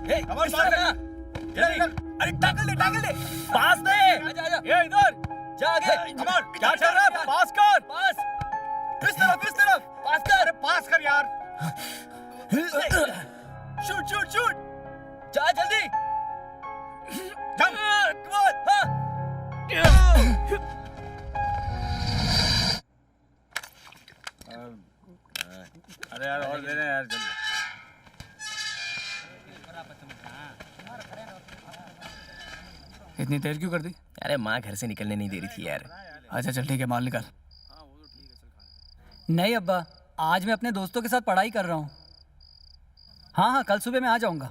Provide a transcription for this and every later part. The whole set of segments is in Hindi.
कमान मार दे। अरे टैकल दे। पास दे। आजा। ये इधर। जा आगे। कमान। क्या चल रहा है? पास कर। पास। इस तरफ। पास कर। अरे पास कर यार। शूट। जा जल्दी। जंप। कमान। अरे यार और दे यार जल्दी। इतनी देर क्यों कर दी? अरे माँ घर से निकलने नहीं दे रही थी यार। अच्छा चल ठीक है, माल निकाल। नहीं अब्बा, आज मैं अपने दोस्तों के साथ पढ़ाई कर रहा हूँ। हाँ कल सुबह मैं आ जाऊँगा।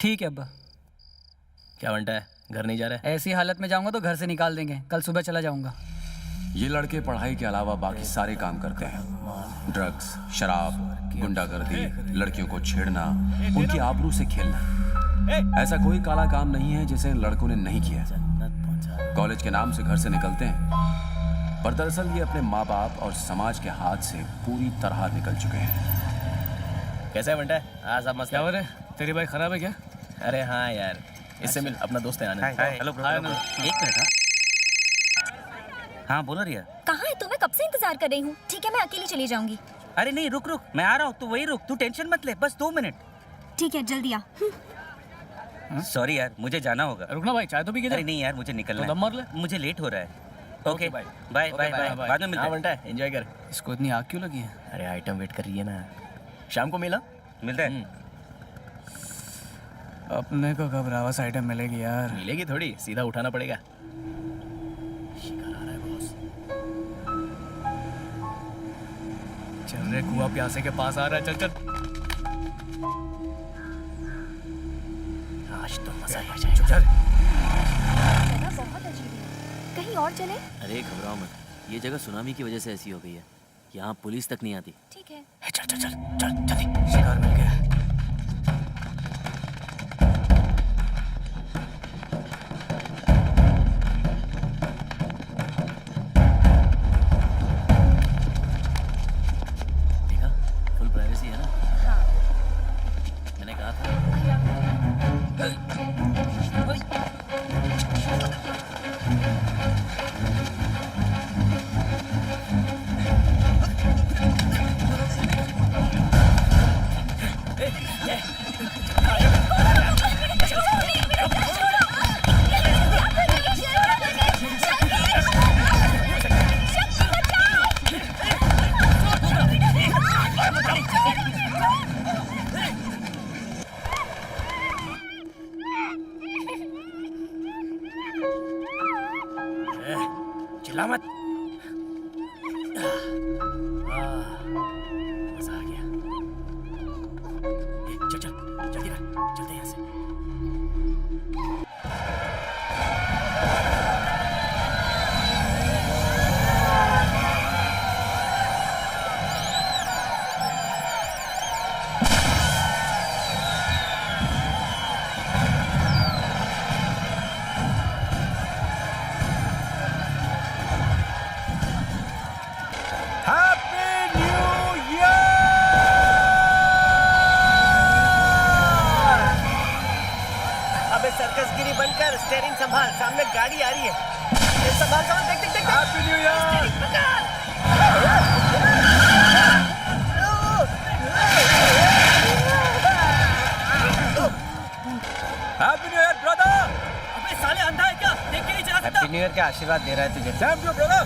ठीक है अब्बा। क्या बनता है? घर नहीं जा रहा है? ऐसी हालत में जाऊँगा तो घर से निकाल देंगे। कल सुबह चला जाऊँगा। ये लड़के पढ़ाई के अलावा बाकी सारे काम करते हैं। ड्रग्स, शराब, गुंडागर्दी, लड़कियों को छेड़ना, उनकी आबरू से खेलना। ऐसा कोई काला काम नहीं है जिसे इन लड़कों ने नहीं किया। कॉलेज के नाम से घर से निकलते हैं, पर दरअसल ये अपने माँ बाप और समाज के हाथ से पूरी तरह निकल चुके हैं। कैसा है बंटा? हाँ सब मस्त। क्या हो रहा है? तेरी बाइक खराब है क्या? अरे हाँ यार, इससे मिल। अपना दोस्त है आनंद। Hello bro. एक मिनट। हाँ बोलो रिया। कहाँ है तू? मैं कब से इंतजार कर रही हूँ। ठीक है मैं अकेली चली जाऊंगी। अरे नहीं रुक मैं आ रहा हूँ। तू वही रुक, तू टेंशन मत ले, बस 2 मिनट। ठीक है जल्दी आ। सॉरी यार, मुझे जाना होगा। रुकना भाई, चाय तो पी के जा। अरे नहीं यार, मुझे निकलना तो दम मार ले। है, मुझे लेट हो रहा है। ओके बाय बाय बाद में मिलते हाँ हैं। बंटा, एंजॉय कर। इसको इतनी आग क्यों लगी है? अरे आइटम वेट कर रही है ना, शाम को मिला। मिलते हैं। अपने को कब रावस आइटम मिलेगी यार? मिलेगी थोड़ी, सीधा उठाना पड़ेगा। शिकार आ रहा है बॉस। चल रे, कुआ प्यासे के पास आ रहा है। चल आज तो मजा ही आ जाएगा। जगह बहुत अजीब है, कहीं और चले? अरे घबराओ मत, ये जगह सुनामी की वजह से ऐसी हो गई है। यहाँ पुलिस तक नहीं आती। ठीक है। चल जल्दी। शिकार मिल गया। देखा, फुल प्राइवेसी है ना। हाँ। मैंने कहा था। चिल्ला मत। मजा आ गया। चल जल्दी कर, चलते यहाँ से। सर्कसगिरी बनकर स्टीयरिंग संभाल, सामने गाड़ी आ रही है। संभाल देख। Happy new year. Happy new year brother. अबे साले अंधा है क्या? देख के नहीं चला सकता? न्यू ईयर का आशीर्वाद दे रहा है तुझे। Same to brother.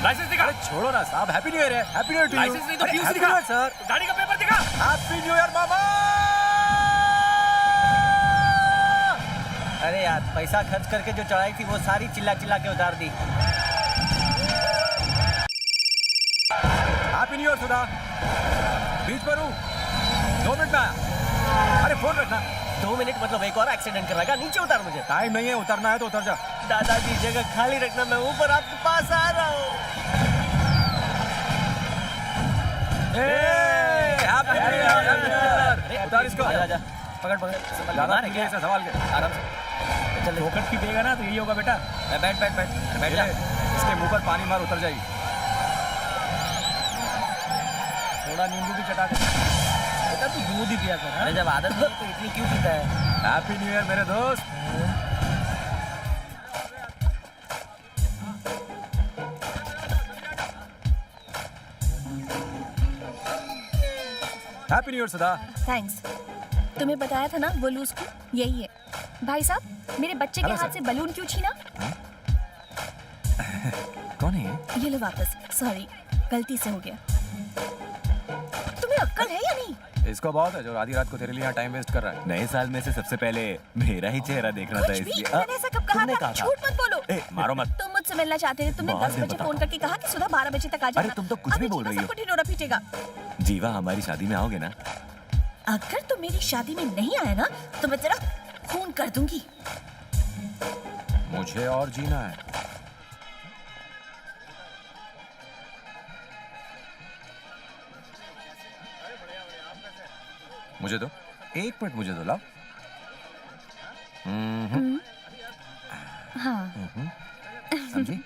लाइसेंस दिखा। अरे छोड़ो ना साहब, हैप्पी न्यू ईयर है। Happy new year to you. License नहीं तो फ्यूज हैप्पी दिखा। New year sir. गाड़ी का पेपर दिखा। हैप्पी न्यू ईयर मामा। अरे यार, पैसा खर्च करके जो चढ़ाई थी वो सारी चिल्ला के उतार दी। हैप्पी न्यू ईयर सुधा। बीच पर हूँ, 2 मिनट में आया। अरे फोन रखना। 2 मिनट मतलब एक और एक्सीडेंट करवाएगा? नीचे उतार मुझे। टाइम नहीं है, उतरना है तो उतर जा। दादाजी जगह खाली रखना, मैं ऊपर आपके पास आ रहा हूँ। Happy new year. उतार इसको। जा पकड़ ज़्यादा नहीं है, ऐसा सवाल के आराम से चल। फोकट की देगा ना तो यही होगा बेटा। बैठ जा। इसके मुंह पर पानी मार, उतर जाएगी। थोड़ा नींबू भी चटा दे। बेटा तू दूध ही पिया कर। अरे जब आदत नहीं है तो इतनी क्यों पीता है? हैप्पी न्यू ईयर मेरे दोस्त। हैप्पी न्यू ईयर सदा। थैंक्स। तुम्हें बताया था ना वो लूज स्क्रू यही है। भाई साहब मेरे बच्चे के हेलो, हाथ सर। से बलून क्यों छीना? कौन है ये? ये लो वापस। सॉरी गलती से हो गया। तुम्हें अक्ल है या नहीं? इसको बहुत है जो आधी रात को तेरे लिए यहाँ टाइम वेस्ट कर रहा है। नए साल में से सबसे पहले मेरा ही चेहरा देखना था कुछ भी इसलिए। मैंने ऐसा कब कहा तुमने था? कहा था। झूठ मत बोलो। ए, मारो मत। तुम मुझसे मिलना चाहते थे। तुमने बाद 10 में बजे बताओ। फोन करके कहा कि सुबह 12 बजे तक आ जाना। अरे, तुम तो कुछ भी अभी बोल जीवा रही हो। सबको ढिंढोरा पीटेगा। जीवा हमारी शादी में आओगे ना? अगर तुम मेरी शादी में नहीं आया ना तो मैं तेरा खून कर दूंगी। मुझे और जीना है। मुझे दो, 1 मिनट मुझे दो, लाओ। हाँ समझी?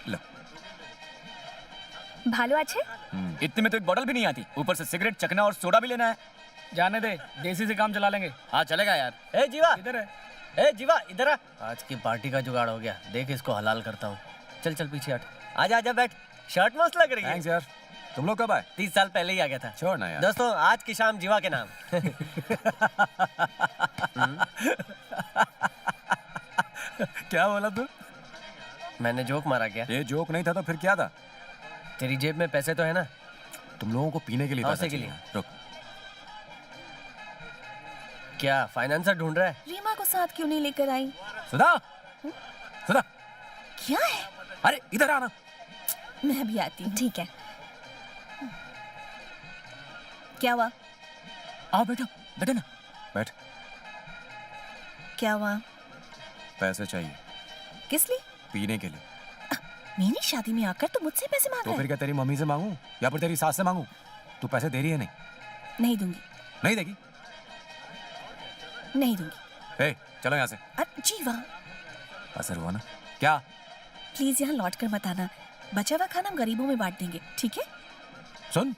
लो। भालो अच्छे। इतने में तो एक बोतल भी नहीं आती, ऊपर से सिगरेट, चखना और सोडा भी लेना है। जाने दे, देसी से काम चला लेंगे। हाँ चलेगा यार। ए जीवा, इधर है। ए जीवा इधर आ। आज की पार्टी का जुगाड़ हो गया। देख इसको हलाल करता हूँ। चल चल पीछे हट। आजा आजा बैठ। शर्ट मस्त लग रही है। थैंक्स यार। तुम लोग कब आए? 30 साल पहले ही आ गया था। छोड़ ना यार। दोस्तों आज की शाम जीवा के नाम। क्या बोला तू? मैंने जोक मारा क्या? ये जोक नहीं था तो फिर क्या था? तेरी जेब में पैसे तो है ना? तुम लोगों को पीने के लिए पैसे पैसा के चाहिए। लिए। रुक। क्या फाइनेंसर ढूंढ रहा है? रीमा को साथ क्यों नहीं लेकर आई? सुधा, सुधा, क्या है? अरे इधर आना। मैं भी आती हूँ। ठीक है। क्या हुआ? आओ बेटा, बैठे ना। बैठ। क्या हुआ? पैसे चाहिए किस लिए? पीने के लिए। मेरी शादी में आकर तू मुझसे पैसे मांग तो रहा फिर है? क्या तेरी मम्मी से मांगू या फिर तेरी सास से मांगू? तू पैसे दे रही है नहीं? नहीं दूंगी। नहीं देगी? नहीं दूंगी। ए, चलो यहाँ से। जीवा असर हुआ ना? क्या? प्लीज यहाँ लौट कर मत आना। बचा हुआ खाना हम गरीबों में बांट देंगे, ठीक है? सुन,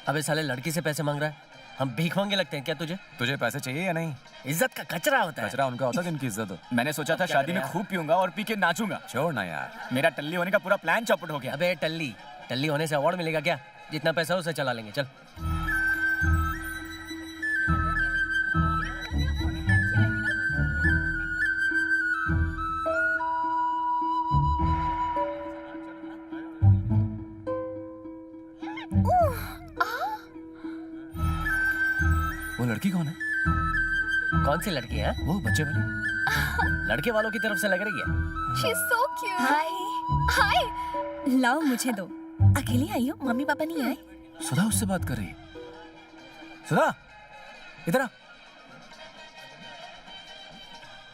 अबे साले लड़की से पैसे मांग रहा है। हम भीख मांगे लगते हैं क्या तुझे? तुझे पैसे चाहिए या नहीं? इज्जत का कचरा होता है। कचरा उनका होता है जिनकी इज्जत हो। मैंने सोचा था शादी में खूब पीऊंगा और पी के नाचूंगा। छोड़ ना यार। मेरा टल्ली होने का पूरा प्लान चौपट हो गया। अबे टल्ली टल्ली होने से अवार्ड मिलेगा क्या? जितना पैसा हो उसे चला लेंगे। चल। वो लड़की कौन है? कौन सी लड़की है? वो बच्चे वाली। लड़के वालों की तरफ से लग रही है। She's so cute. हाय हाय। लाओ मुझे दो। अकेली आई हो? मम्मी पापा नहीं आए? सुधा उससे बात कर रही है। सुधा, इधर आ।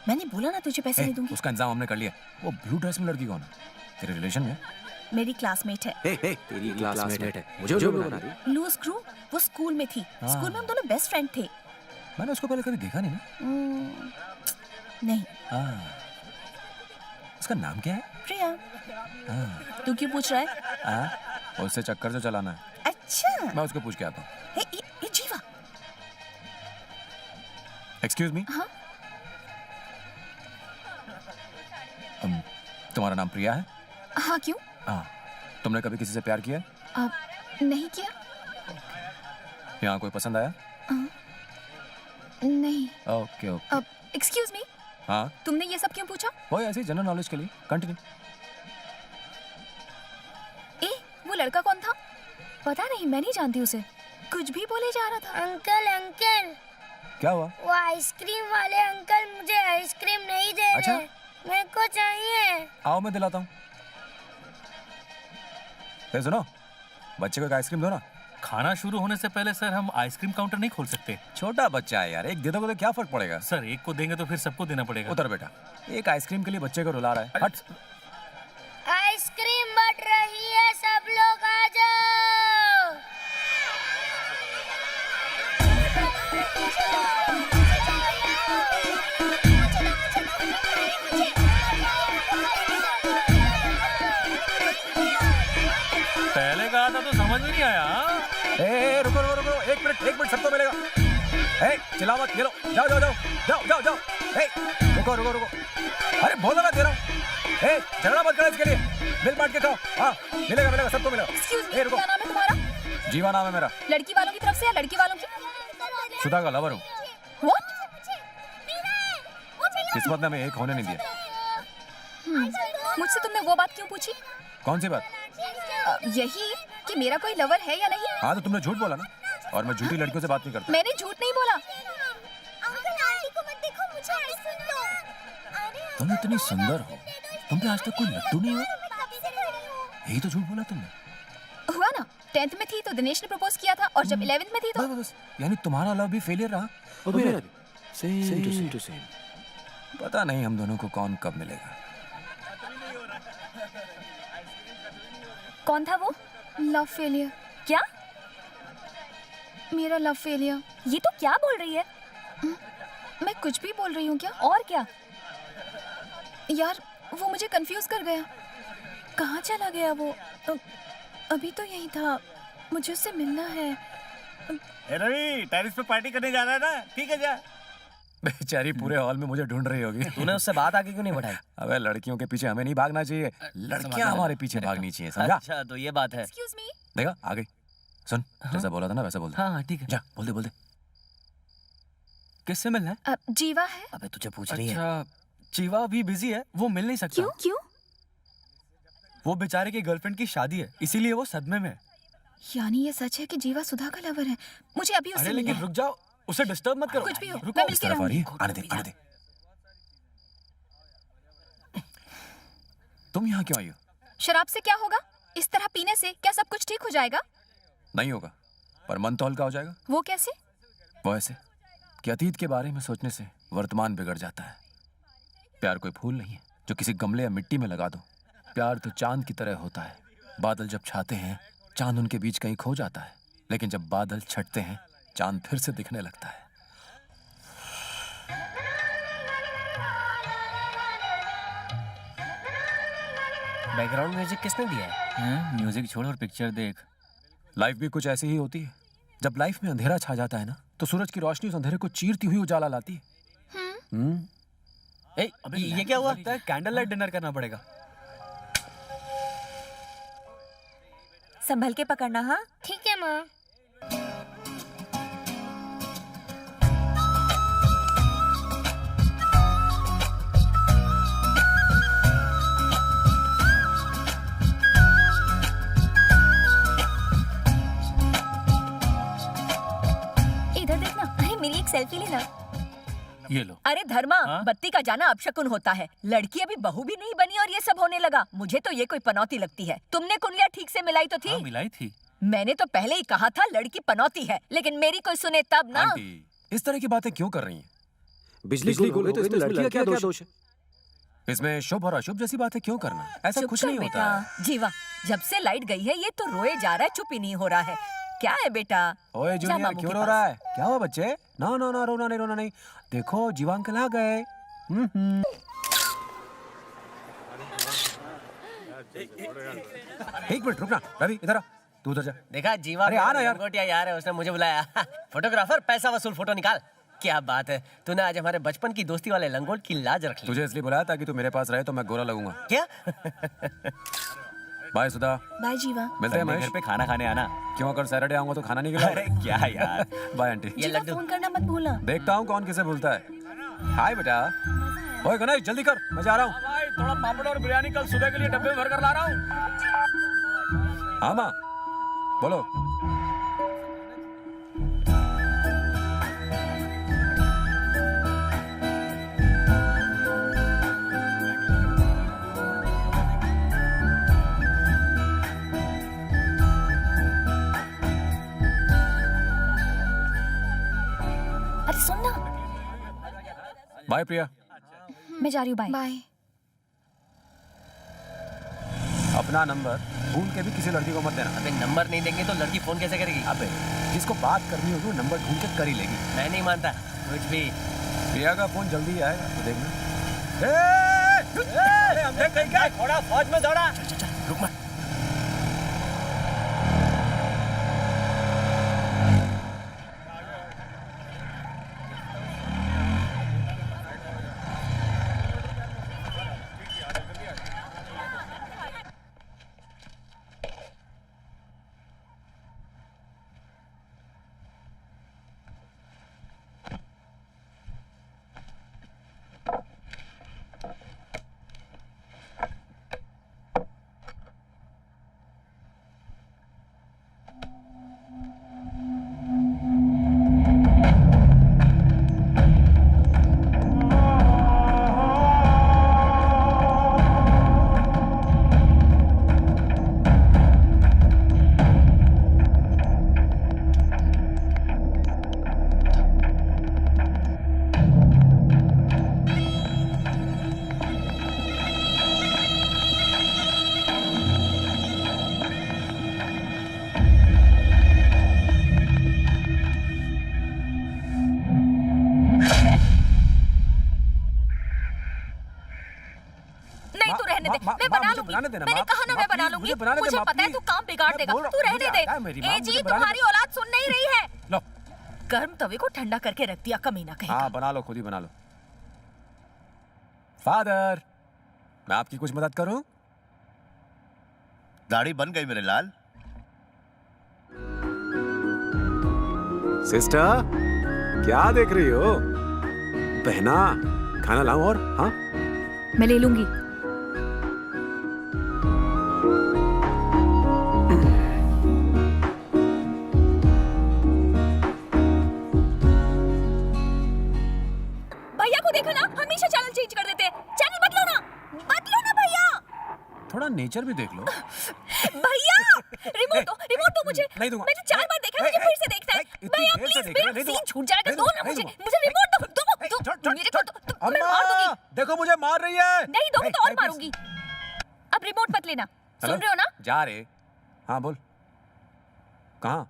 मैंने बोला ना तुझे पैसे नहीं दूंगी। उसका इंतजाम हमने कर लिया। वो ब्लू ड्रेस में लड़की कौन है? तेरे रिलेशन में? मेरी क्लासमेट है। तेरी क्लासमेट है, मुझे जो बना रही। लूज स्क्रू वो स्कूल में थी। स्कूल में हम दोनों बेस्ट फ्रेंड थे। मैंने उसको पहले कभी देखा नहीं ना। नहीं। उसका नाम क्या है? प्रिया। तू क्यों पूछ रहा है? उससे चक्कर जो चलाना है। अच्छा। मैं उसको पूछ के आता हूँ। ये जीवा। Excuse me. हाँ? तुम्हारा नाम प्रिया है? हाँ क्यों? हाँ। तुमने कभी किसी से प्यार किया? नहीं किया। यहाँ कोई पसंद आया? नहीं। Okay okay. एक्सक्यूज मी, हाँ, तुमने ये सब क्यों पूछा? वो ऐसे जनरल नॉलेज के लिए। कंटिन्यू। वो लड़का कौन था? पता नहीं, मैं नहीं जानती उसे। कुछ भी बोले जा रहा था। अंकल अंकल, क्या हुआ? वो आइसक्रीम वाले अंकल मुझे आइसक्रीम नहीं दे अच्छा? रहे। मेरे को चाहिए। आओ मैं दिलाता हूँ। सुनो, बच्चे को एक आइसक्रीम दो ना। खाना शुरू होने से पहले सर हम आइसक्रीम काउंटर नहीं खोल सकते। छोटा बच्चा है यार, एक दे दोगे तो क्या फर्क पड़ेगा? सर एक को देंगे तो फिर सबको देना पड़ेगा। उतर बेटा, एक आइसक्रीम के लिए बच्चे को रुला रहा है। हट। आइसक्रीम बट रही है, सब लोग आ जाओ। पहले कहा था तो समझ में नहीं आया। रुको रुको रुको, एक एक मिनट सबको मिलेगा। ए, चिल्लाओ मत, ये लो, जाओ जाओ जाओ जाओ जाओ जाओ। ए, रुको रुको रुको, अरे बोलो ना, दे रहा हूँ। ए, झगड़ा मत करो इसके लिए, मिल बांट के खाओ। हाँ, मिलेगा मिलेगा, सबको मिलेगा। एक्सक्यूज मी, ए, रुको। क्या नाम है तुम्हारा? जीवा नाम है मेरा। लड़की वालों की तरफ से या लड़की वालों की? सुधा का लवर हूँ। What? किस्मत ने हमें एक होने नहीं दिया। मुझसे तुमने वो बात क्यों पूछी? कौन सी बात? यही कि मेरा कोई लवर है या नहीं। हाँ, तो तुमने झूठ बोला ना, और मैं झूठी लड़कियों से बात नहीं करता। मैंने झूठ नहीं बोला। तुम इतनी सुंदर हो, तुम पे आज तक कोई लट्टू नहीं हुआ? यही तो झूठ बोला तुमने। हुआ ना, 10th में थी तो दिनेश ने प्रपोज किया था, और जब 11th में थी तो बस, यानी तुम्हारा लव भी फेलियर रहा। और मेरा भी सेम टू सेम। पता नहीं हम दोनों को कौन कब मिलेगा। कौन था वो? Love failure. क्या? मेरा लव फेलियर। ये तो क्या बोल रही है? मैं कुछ भी बोल रही हूँ क्या? और क्या? यार, वो मुझे कंफ्यूज कर गया। कहाँ चला गया वो? अभी तो यही था, मुझे उससे मिलना है। रवि, टेरिस पे पार्टी करने जा रहा है ना? ठीक है, जा। बेचारी पूरे हॉल में मुझे ढूंढ रही होगी। तूने उससे बात आगे क्यों नहीं बढ़ाई? अबे, लड़कियों के पीछे हमें नहीं भागना चाहिए, लड़कियां हमारे पीछे भागनी चाहिए, समझा? अच्छा, तो ये बात है। Excuse me. देखा, आ गई। सुन, जैसा बोला था ना वैसा बोल दे। हाँ, ठीक है। जा, बोल दे बोल दे। किससे मिलना है? जीवा है। अबे तुझे पूछ रही है। अच्छा, जीवा अभी बिजी है, वो मिल नहीं सकता। क्यों? क्यों? वो बेचारे की गर्लफ्रेंड की शादी है, इसीलिए वो सदमे में है। यानी ये सच है कि जीवा सुधा का लवर है। मुझे अभी उससे अरे मिलना लेकिन है। रुक जाओ, उसे डिस्टर्ब मत करो। कुछ भी हो, रुको। मैं मिल इस के तरफ आ रही रहूंगी। है, आने दे आने दे। तुम यहाँ क्यों आई हो? शराब से क्या होगा? इस तरह पीने से क्या सब कुछ ठीक हो जाएगा? नहीं होगा, पर मन तो हल्का हो जाएगा। वो कैसे? वो ऐसे कि अतीत के बारे में सोचने से वर्तमान बिगड़ जाता है। प्यार कोई फूल नहीं है जो किसी गमले या मिट्टी में लगा दो। प्यार तो चांद की तरह होता है। बादल जब छाते हैं, चांद उनके बीच कहीं खो जाता है, लेकिन जब बादल छटते हैं, चांद फिर से दिखने लगता है। बैकग्राउंड म्यूजिक किसने दिया है? म्यूजिक छोड़ और पिक्चर देख। लाइफ भी कुछ ऐसी ही होती है। जब लाइफ में अंधेरा छा जाता है ना, तो सूरज की रोशनी उस अंधेरे को चीरती हुई उजाला लाती है। ए, ये क्या हुआ? लगता है कैंडल लाइट डिनर करना पड़ेगा। संभल के पकड़ना। हाँ, ठीक है माँ। इधर देखना। अरे मेरी एक सेल्फी लेना। ये लो। अरे धर्मा, हाँ? बत्ती का जाना अपशकुन होता है। लड़की अभी बहू भी नहीं बनी और ये सब होने लगा। मुझे तो ये कोई पनौती लगती है। तुमने कुंडलियाँ ठीक से मिलाई तो थी? हाँ, मिलाई थी। मैंने तो पहले ही कहा था लड़की पनौती है, लेकिन मेरी कोई सुने तब ना। आंटी, इस तरह की बातें क्यों कर रही हैं? बिजली गुल हो गई तो इसमें लड़की का क्या दोष है? इसमें शुभ और अशुभ जैसी बातें क्यों करना? ऐसा चुप कुछ कर नहीं होता है। बेटा। जीवा, जब से लाइट गई है ये तो रोए जा रहा है, चुप ही नहीं हो रहा है। क्या है बेटा? ओए जा जूनियर, मामू क्यों के रो पास। रहा है? क्या हुआ बच्चे? ना ना ना, रोना नहीं रोना नहीं। देखो, जीवा अंकल आ गए। एक मिनट रुकना। रवि, इधर आ। तू उधर जा। देखा, जीवा अरे आ ना यार। लंगोटिया यार है, उसने मुझे बुलाया। फोटोग्राफर, पैसा वसूल फोटो निकाल। क्या बात है, तूने आज हमारे बचपन की दोस्ती वाले लंगोट की लाज रख ली। तुझे इसलिए बुलाया ताकि तू मेरे पास रहे तो मैं गोरा लगूंगा। क्या? बाय सुधा, बाय जीवा। मिलते हैं घर महेश। पे खाना खाने आना। क्यों, अगर सैटरडे आऊंगा तो खाना नहीं खिलाऊंगा? अरे क्या यार। Bye aunty. ये जीवा, लड्डू। फोन करना मत भूलना। देखता हूँ कौन किसे भूलता है। हाय बेटा। ओए गणेश, जल्दी कर, मैं जा रहा हूँ। भाई थोड़ा पापड़ और बिरयानी कल सुबह के लिए डब्बे में भर कर ला रहा हूँ। हाँ माँ, बोलो। अरे सुन ना। बाय प्रिया। मैं जा रही हूँ। Bye bye. अपना नंबर भूल के भी किसी लड़की को मत देना। अबे नंबर नहीं देंगे तो लड़की फोन कैसे करेगी? अबे, जिसको बात करनी होगी वो नंबर ढूंढ के कर ही लेगी। मैं नहीं मानता कुछ भी। प्रिया का फोन जल्दी ही आएगा, तो देखना। हमने कहीं क्या थोड़ा फौज में दौड़ा। रुक मत। नहीं तू रहने दे, मैं बना लूंगी। मैंने कहा ना मैं बना लूंगी। मुझे पता है तू काम बिगाड़ देगा, तू रहने दे। ए जी तुम्हारी औलाद सुन नहीं रही है। लो गर्म तवे को ठंडा करके रख दिया कमीना कहीं। हाँ बना लो, खुद ही बना लो। फादर, मैं आपकी कुछ मदद करूं? दाढ़ी बन गई मेरे लाल। सिस्टर, क्या देख रही हो? बहना, खाना लाऊं और? हाँ मैं ले लूंगी। भैया को देखो ना, हमेशा चैनल चेंज कर देते हैं। चैनल बदलो ना भैया। थोड़ा नेचर भी देख लो। भैया रिमोट दो मुझे। नहीं दूंगा। मैंने 4 बार देखा, मुझे फिर से देखना है। भैया प्लीज, मेरा सीन छूट जाएगा। दो ना मुझे रिमोट दो। मेरे को तो मैं मार दूंगी। देखो मुझे मार रही है। नहीं दोगे तो और मारूंगी। अब रिमोट मत लेना, सुन रहे हो ना? जा रे। हाँ बोल, कहाँ?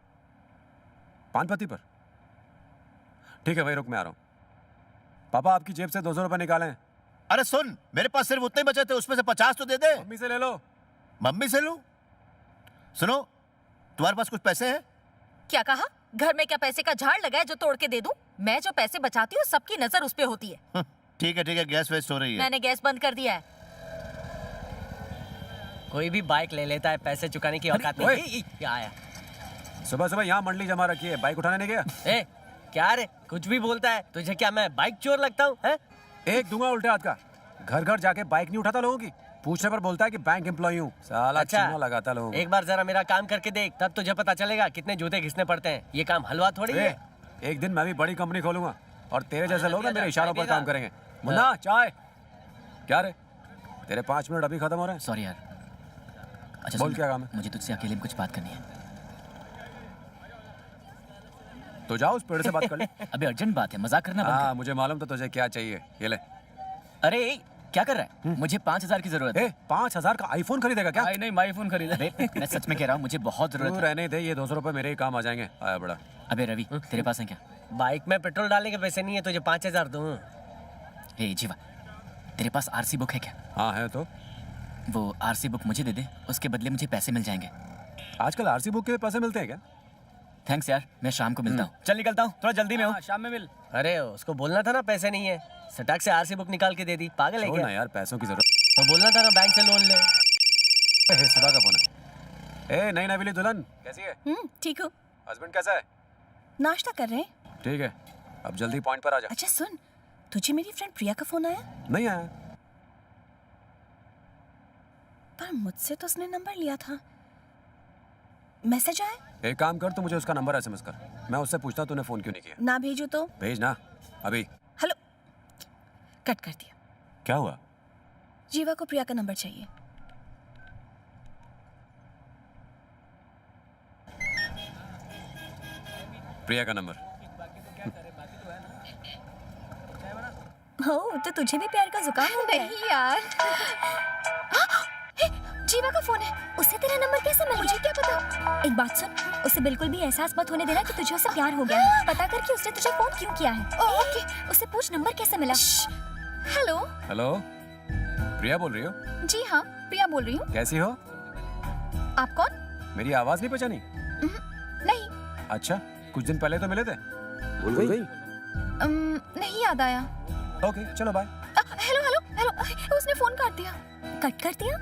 पानपत्ती पर। ठीक है भाई, रुक, मैं आ रहा हूँ। पापा आपकी जेब से 200 रुपए निकालें। अरे सुन, मेरे पास सिर्फ उतने बचे थे, उसमें से 50 तो दे दे। मम्मी से ले लो। मम्मी से लूं? सुनो, तुम्हारे पास कुछ पैसे हैं? क्या कहा? घर में क्या पैसे का झाड़ लगा है जो तोड़ के दे दूं? मैं जो पैसे बचाती हूँ सबकी नजर उस पे होती है। ठीक है, गैस वेस्ट हो रही है। मैंने गैस बंद कर दिया है। कोई भी बाइक ले लेता है, पैसे चुकाने की औकात ओए। नहीं। क्या आया? सुबह सुबह यहाँ मंडली जमा रखी है, बाइक उठाने नहीं गया? ए, क्या रे, कुछ भी बोलता है। तुझे क्या मैं बाइक चोर लगता हूँ? हैं? एक दूंगा उल्टे हाथ का। घर घर जाके बाइक नहीं उठाता लोगों की, पूछने पर बोलता है कि बैंक एम्प्लॉय हूँ। साला चूना लगाता लोगों को। एक बार जरा मेरा काम करके देख, तब तुझे पता चलेगा कितने जूते घिसने पड़ते हैं। ये काम हलवा थोड़ी है। एक दिन मैं भी बड़ी कंपनी खोलूंगा और तेरे जैसे लोग ना मेरे इशारों पर काम करेंगे। मुन्ना चाय। क्या रे, तेरे 5 मिनट अभी खत्म हो रहे हैं। सॉरी यार। अच्छा बोल, क्या काम है? मुझे तुझसे अकेले में कुछ बात करनी है। तो जाओ उस पेड़ से बात कर ले। अभी अर्जेंट बात है, मजाक करना बंद हाँ मुझे मालूम था तुझे क्या चाहिए। ये ले। कर। अरे क्या कर रहा है? मुझे 5,000 की जरूरत है। 5,000 का आईफोन खरीदेगा क्या? नहीं, मैं आईफोन खरीदा। मैं सच में कह रहा हूँ, मुझे बहुत जरूरत है। रहने दे, ये 200 रुपए मेरे ही काम आ जाएंगे। आया बड़ा। अबे रवि, तेरे पास है क्या? बाइक में पेट्रोल डालने के पैसे नहीं है, तुझे 5,000 दूं। हे जीवा, तेरे पास आरसी बुक है क्या? हाँ है। तो वो आरसी बुक मुझे दे दे, उसके बदले मुझे पैसे मिल जाएंगे। आजकल आरसी बुक के पैसे मिलते हैं क्या? थैंक्स यार, मैं शाम को मिलता हूँ। चल निकलता हूँ, थोड़ा जल्दी में हूँ। शाम में मिल। अरे उसको बोलना था ना पैसे नहीं है, सटाक से आरसी बुक निकाल के दे दी। पागल है छोड़ क्या? ना यार, पैसों की जरूरत। तो बोलना था ना बैंक से लोन ले। सुधा का फोन है। नई नवीली दुल्हन कैसी है? ठीक हूँ। हस्बैंड कैसा है? नाश्ता कर रहे हैं। ठीक है, अब जल्दी पॉइंट पर आ जा। अच्छा सुन, तुझे मेरी फ्रेंड प्रिया का फोन आया? नहीं आया। पर मुझसे तो उसने नंबर लिया था। मैसेज आया? एक काम कर, तू मुझे उसका नंबर एसएमएस कर, मैं उससे पूछता तूने फोन क्यों नहीं किया। ना भेजू तो? भेज ना अभी। हेलो, कट कर दिया। क्या हुआ? जीवा को प्रिया का नंबर चाहिए। प्रिया का नंबर। हो तो तुझे भी प्यार का जुकाम हो गया? नहीं यार। जीवा का फोन है, उसे तेरा नंबर कैसे मिला? मुझे क्या पता। एक बात सुन, उसे बिल्कुल भी एहसास मत होने देना कि तुझे उससे प्यार हो गया है। पता कर कि उसने तुझे फोन क्यों किया है। ओके, उससे पूछ नंबर कैसे मिला। हेलो। हेलो, प्रिया बोल रही हो? जी हाँ, प्रिया बोल रही हूँ। कैसी हो? आप कौन? मेरी आवाज नहीं पहचानी? नहीं। अच्छा, कुछ दिन पहले तो मिले थे। भूल गई? नहीं याद आया। ओके चलो बाय। हेलो हेलो हेलो, उसने फोन काट दिया। कट कर दिया?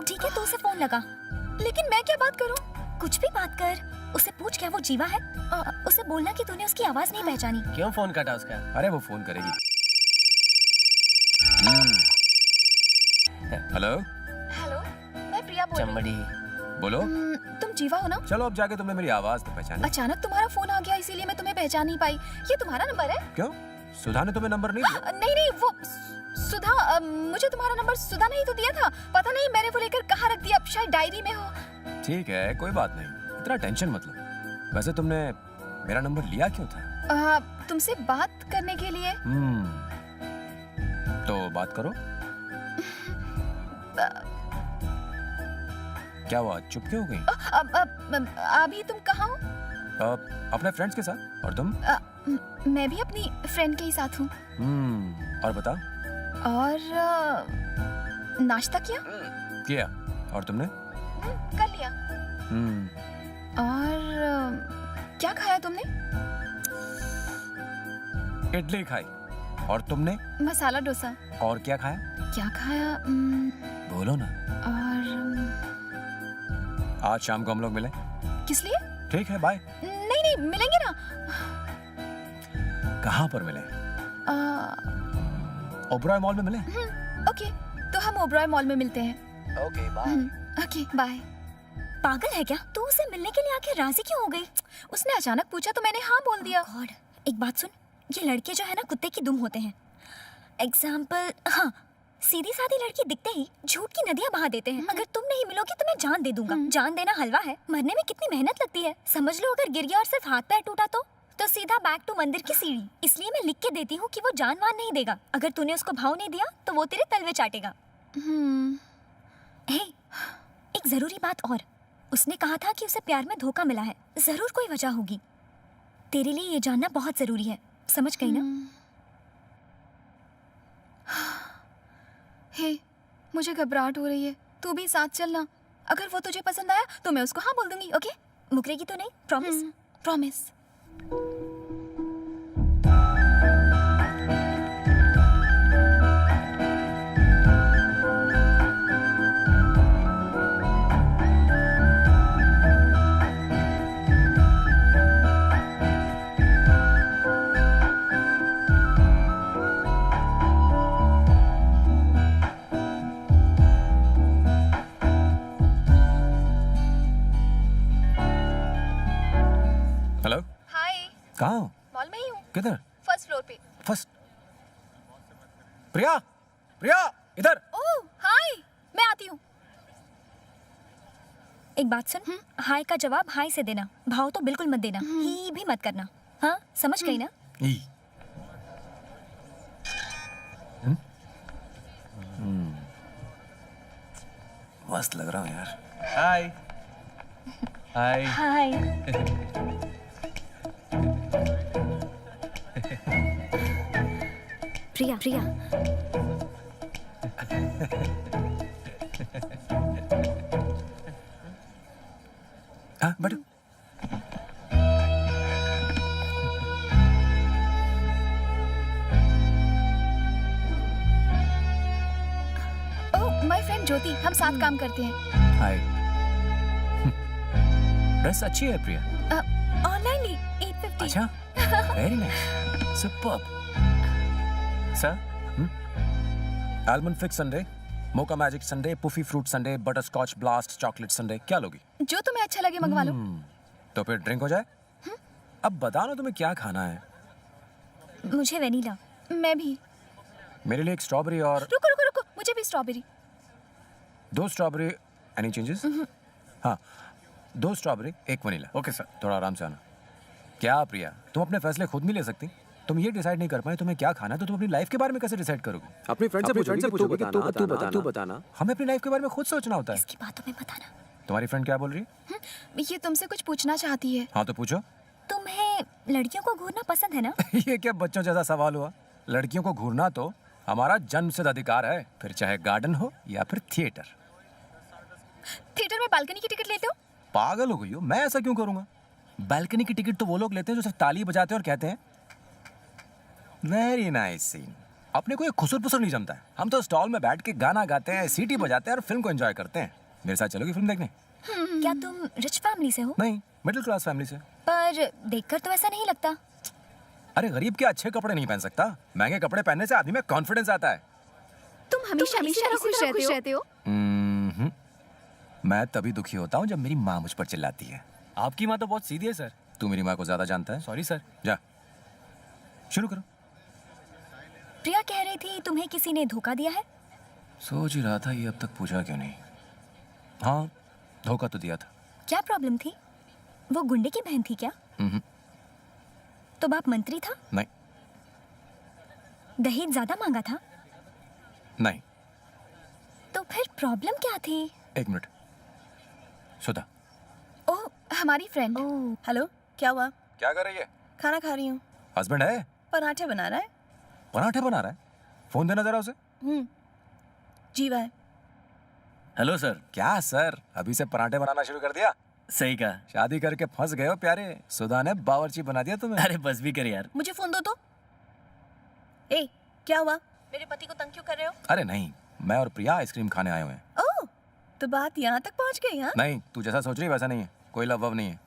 ठीक है, तो उसे फोन लगा। लेकिन मैं क्या बात करूं? कुछ भी बात कर। उसे पूछ क्या वो जीवा है। उसे बोलना कि तूने उसकी आवाज नहीं पहचानी। क्यों फोन काटा उसका? अरे वो फोन करेगी। हेलो हेलो, मैं प्रिया बोल रही चमड़ी। बोलो। तुम जीवा हो ना? चलो अब जाके तुमने मेरी आवाज तो पहचानी। अचानक तुम्हारा फोन आ गया, इसीलिए मैं तुम्हें पहचान नहीं पाई। ये तुम्हारा नंबर है? क्यों, सुधा ने तुम्हें नंबर नहीं दिया? नहीं, वो सुधा, मुझे तुम्हारा नंबर सुधा ने ही तो दिया था। पता नहीं मैंने वो लेकर कहाँ रख दिया, अब शायद डायरी में हो। ठीक है, कोई बात नहीं, इतना टेंशन मत लो। वैसे तुमने मेरा नंबर लिया क्यों था? तुमसे बात करने के लिए। तो बात करो। क्या हुआ, चुप क्यों हो गई? अभी तुम कहाँ हो? अपने फ्रेंड्स के साथ। और तुम? मैं भी अपनी फ्रेंड के ही साथ हूँ। और बता। और नाश्ता किया? किया। और तुमने? कर लिया। हम्म। और क्या खाया तुमने? इडली खाई। और तुमने? मसाला डोसा। और क्या खाया? क्या खाया? बोलो ना। और आज शाम को हम लोग मिलें? किस लिए? ठीक है, बाय। नहीं नहीं, मिलेंगे ना। कहाँ पर मिलें? ओबरॉय मॉल में मिलें? ओके, तो हम ओबरॉय मॉल में मिलते हैं। Okay, bye. Okay, bye. पागल है क्या तू? उसे मिलने के लिए आके राजी क्यों हो गई? उसने अचानक पूछा तो मैंने हाँ बोल दिया। गॉड, एक बात सुन, ये लड़के जो है ना कुत्ते की दुम होते हैं। एग्जाम्पल, हाँ, सीधी सादी लड़की दिखते ही झूठ की नदियां बहा देते हैं। अगर तुम नहीं मिलोगी तो मैं जान दे दूंगा। जान देना हलवा है, मरने में कितनी मेहनत लगती है। समझ लो अगर गिर गया और सिर्फ हाथ पैर टूटा तो सीधा बैक टू मंदिर की सीढ़ी। इसलिए मैं लिख के देती हूँ कि वो जानवान नहीं देगा। अगर तूने उसको भाव नहीं दिया तो वो तेरे तलवे चाटेगा। हे, एक जरूरी बात और, उसने कहा था कि उसे प्यार में धोखा मिला है। जरूर कोई वजह होगी। तेरे लिए ये जानना बहुत जरूरी है, समझ गई ना? हे, मुझे घबराहट हो रही है। तू भी साथ चलना। अगर वो तुझे पसंद आया तो मैं उसको हाँ बोल दूंगी। ओके? मुकरेगी तो नहीं? प्रॉमिस? प्रॉमिस। हेलो। हाय। कहाँ हो? मॉल में ही हूँ। किधर? फर्स्ट फ्लोर पे। फर्स्ट। प्रिया, प्रिया, इधर। ओह, हाय। मैं आती हूँ। एक बात सुन, हाय का जवाब हाय से देना, भाव तो बिल्कुल मत देना, ही भी मत करना। हाँ, समझ गई ना? ई। मस्त लग रहा हूँ यार। हाय हाय। हाय। प्रिया, प्रिया। हाँ, बैठो। ओह, माय फ्रेंड ज्योति, हम साथ काम करते हैं। हाय। ड्रेस अच्छी है प्रिया। ऑनलाइन ली 850। अच्छा, very nice, superb. Sir, almond fig sundae, mocha magic sundae, puffy fruit sundae, butter scotch blast chocolate sundae. क्या लोगी? जो तुम्हें अच्छा लगे मंगवा लो। तो फिर ड्रिंक हो जाए। अब बता ना तुम्हें क्या खाना है। मुझे वेनिला। मैं भी। मेरे लिए एक स्ट्रॉबेरी और रुको रुको रुको, मुझे भी स्ट्रॉबेरी। 2 स्ट्रॉबेरी। Any changes? हाँ, 2 स्ट्रॉबेरी, 1 वनीला। Okay sir. थोड़ा आराम से आना। क्या प्रिया, तुम अपने फैसले खुद नहीं ले सकती? तुम ये डिसाइड नहीं कर पाए तुम्हें क्या खाना है तो तुम अपनी लाइफ के बारे में कैसे डिसाइड करोगे? अपनी फ्रेंड से पूछोगे तू बताना। हमें अपनी लाइफ के बारे में खुद सोचना होता है। इसकी बातों में बताना। तुम्हारी फ्रेंड क्या बोल रही है? ये तुमसे कुछ पूछना चाहती है। हाँ तो पूछो। तुम्हें लड़कियों को घूरना पसंद है ना? ये क्या बच्चों जैसा सवाल हुआ? लड़कियों को घूरना तो हमारा जन्मसिद्ध अधिकार है, फिर चाहे गार्डन हो या फिर थिएटर। थिएटर में बालकनी की टिकट लेते हो? पागल हो गई हो, मैं ऐसा क्यों करूंगा? बालकनी की टिकट तो वो लोग लेते हैं जो सिर्फ ताली बजाते हैं और कहते हैं वेरी नाइस सीन। अपने को ये खुसर पुसर नहीं जमता है। हम तो स्टॉल में बैठ के गाना गाते हैं, सीटी बजाते हैं और फिल्म को एंजॉय करते हैं। मेरे साथ चलोगी फिल्म देखने? क्या तुम रिच फैमिली से हो? नहीं, मिडिल क्लास फैमिली से। पर देखकर तो ऐसा नहीं लगता। अरे गरीब के अच्छे कपड़े नहीं पहन सकता, महंगे कपड़े पहनने से आदमी में कॉन्फिडेंस आता है। तुम हमेशा इसी तरह खुश रहते हो। मैं तभी दुखी होता हूँ जब मेरी माँ मुझ पर चिल्लाती है। आपकी माँ तो बहुत सीधी है सर। तू मेरी माँ को ज्यादा जानता है। Sorry sir. जा, शुरू करो। प्रिया कह रही थी तुम्हें किसी ने धोखा दिया है। सोच ही रहा था ये अब तक पूछा क्यों नहीं। हाँ, धोखा तो दिया था। क्या प्रॉब्लम थी? वो गुंडे की बहन थी क्या? तो बाप मंत्री था? नहीं। दहेज ज्यादा मांगा था? नहीं। तो फिर प्रॉब्लम क्या थी? 1 मिनट। सुधा। ओह, हमारी फ्रेंड। हेलो, क्या हुआ? क्या कर रही है? खाना खा रही हूँ। हस्बैंड है? पराठे बना रहा है। पराठे बना रहा है? फोन देना जरा उसे। जीवा है। Hello sir. क्या सर, अभी से पराठे बनाना शुरू कर दिया? सही कहा। शादी करके फंस गए हो प्यारे, सुधा ने बावर्ची बना दिया तुम्हें। अरे बस भी कर यार। मुझे फोन दो तो। ए, क्या हुआ? मेरे पति को तंग क्यों कर रहे हो? अरे नहीं, मैं और प्रिया आइसक्रीम खाने आए हुए हैं। ओह, तो बात यहाँ तक पहुँच गई हाँ? नहीं, तू जैसा सोच रही है वैसा नहीं है, कोई लव वव नहीं है।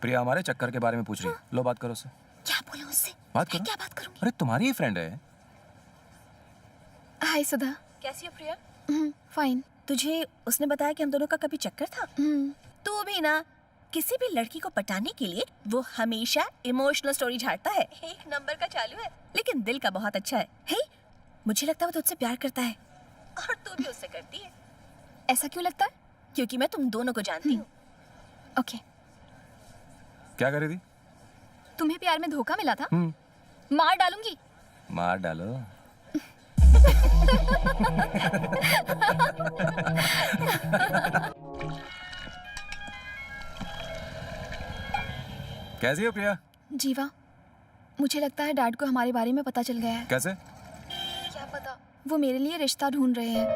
प्रिया हमारे चक्कर के बारे में पूछ रही है, लो बात करो उससे। क्या बोलूं उससे? बात करो। क्या बात करूंगी? अरे तुम्हारी ही फ्रेंड है। हाय सुधा। कैसी हो प्रिया? फाइन। तुझे उसने बताया कि हम दोनों का कभी चक्कर था? तू भी ना, किसी भी लड़की को पटाने के लिए वो हमेशा इमोशनल स्टोरी झाड़ता है। एक नंबर का चालू है, लेकिन दिल का बहुत अच्छा है। हे, मुझे लगता है वो तुझसे प्यार करता है और तू भी उससे करती है। ऐसा क्यों लगता है? क्योंकि मैं तुम दोनों को जानती हूँ। ओके। क्या कर रही थी? तुम्हें प्यार में धोखा मिला था? मार डालूंगी। मार डालो। कैसी हो प्रिया? जीवा, मुझे लगता है डैड को हमारे बारे में पता चल गया है। कैसे? क्या पता, वो मेरे लिए रिश्ता ढूंढ रहे हैं।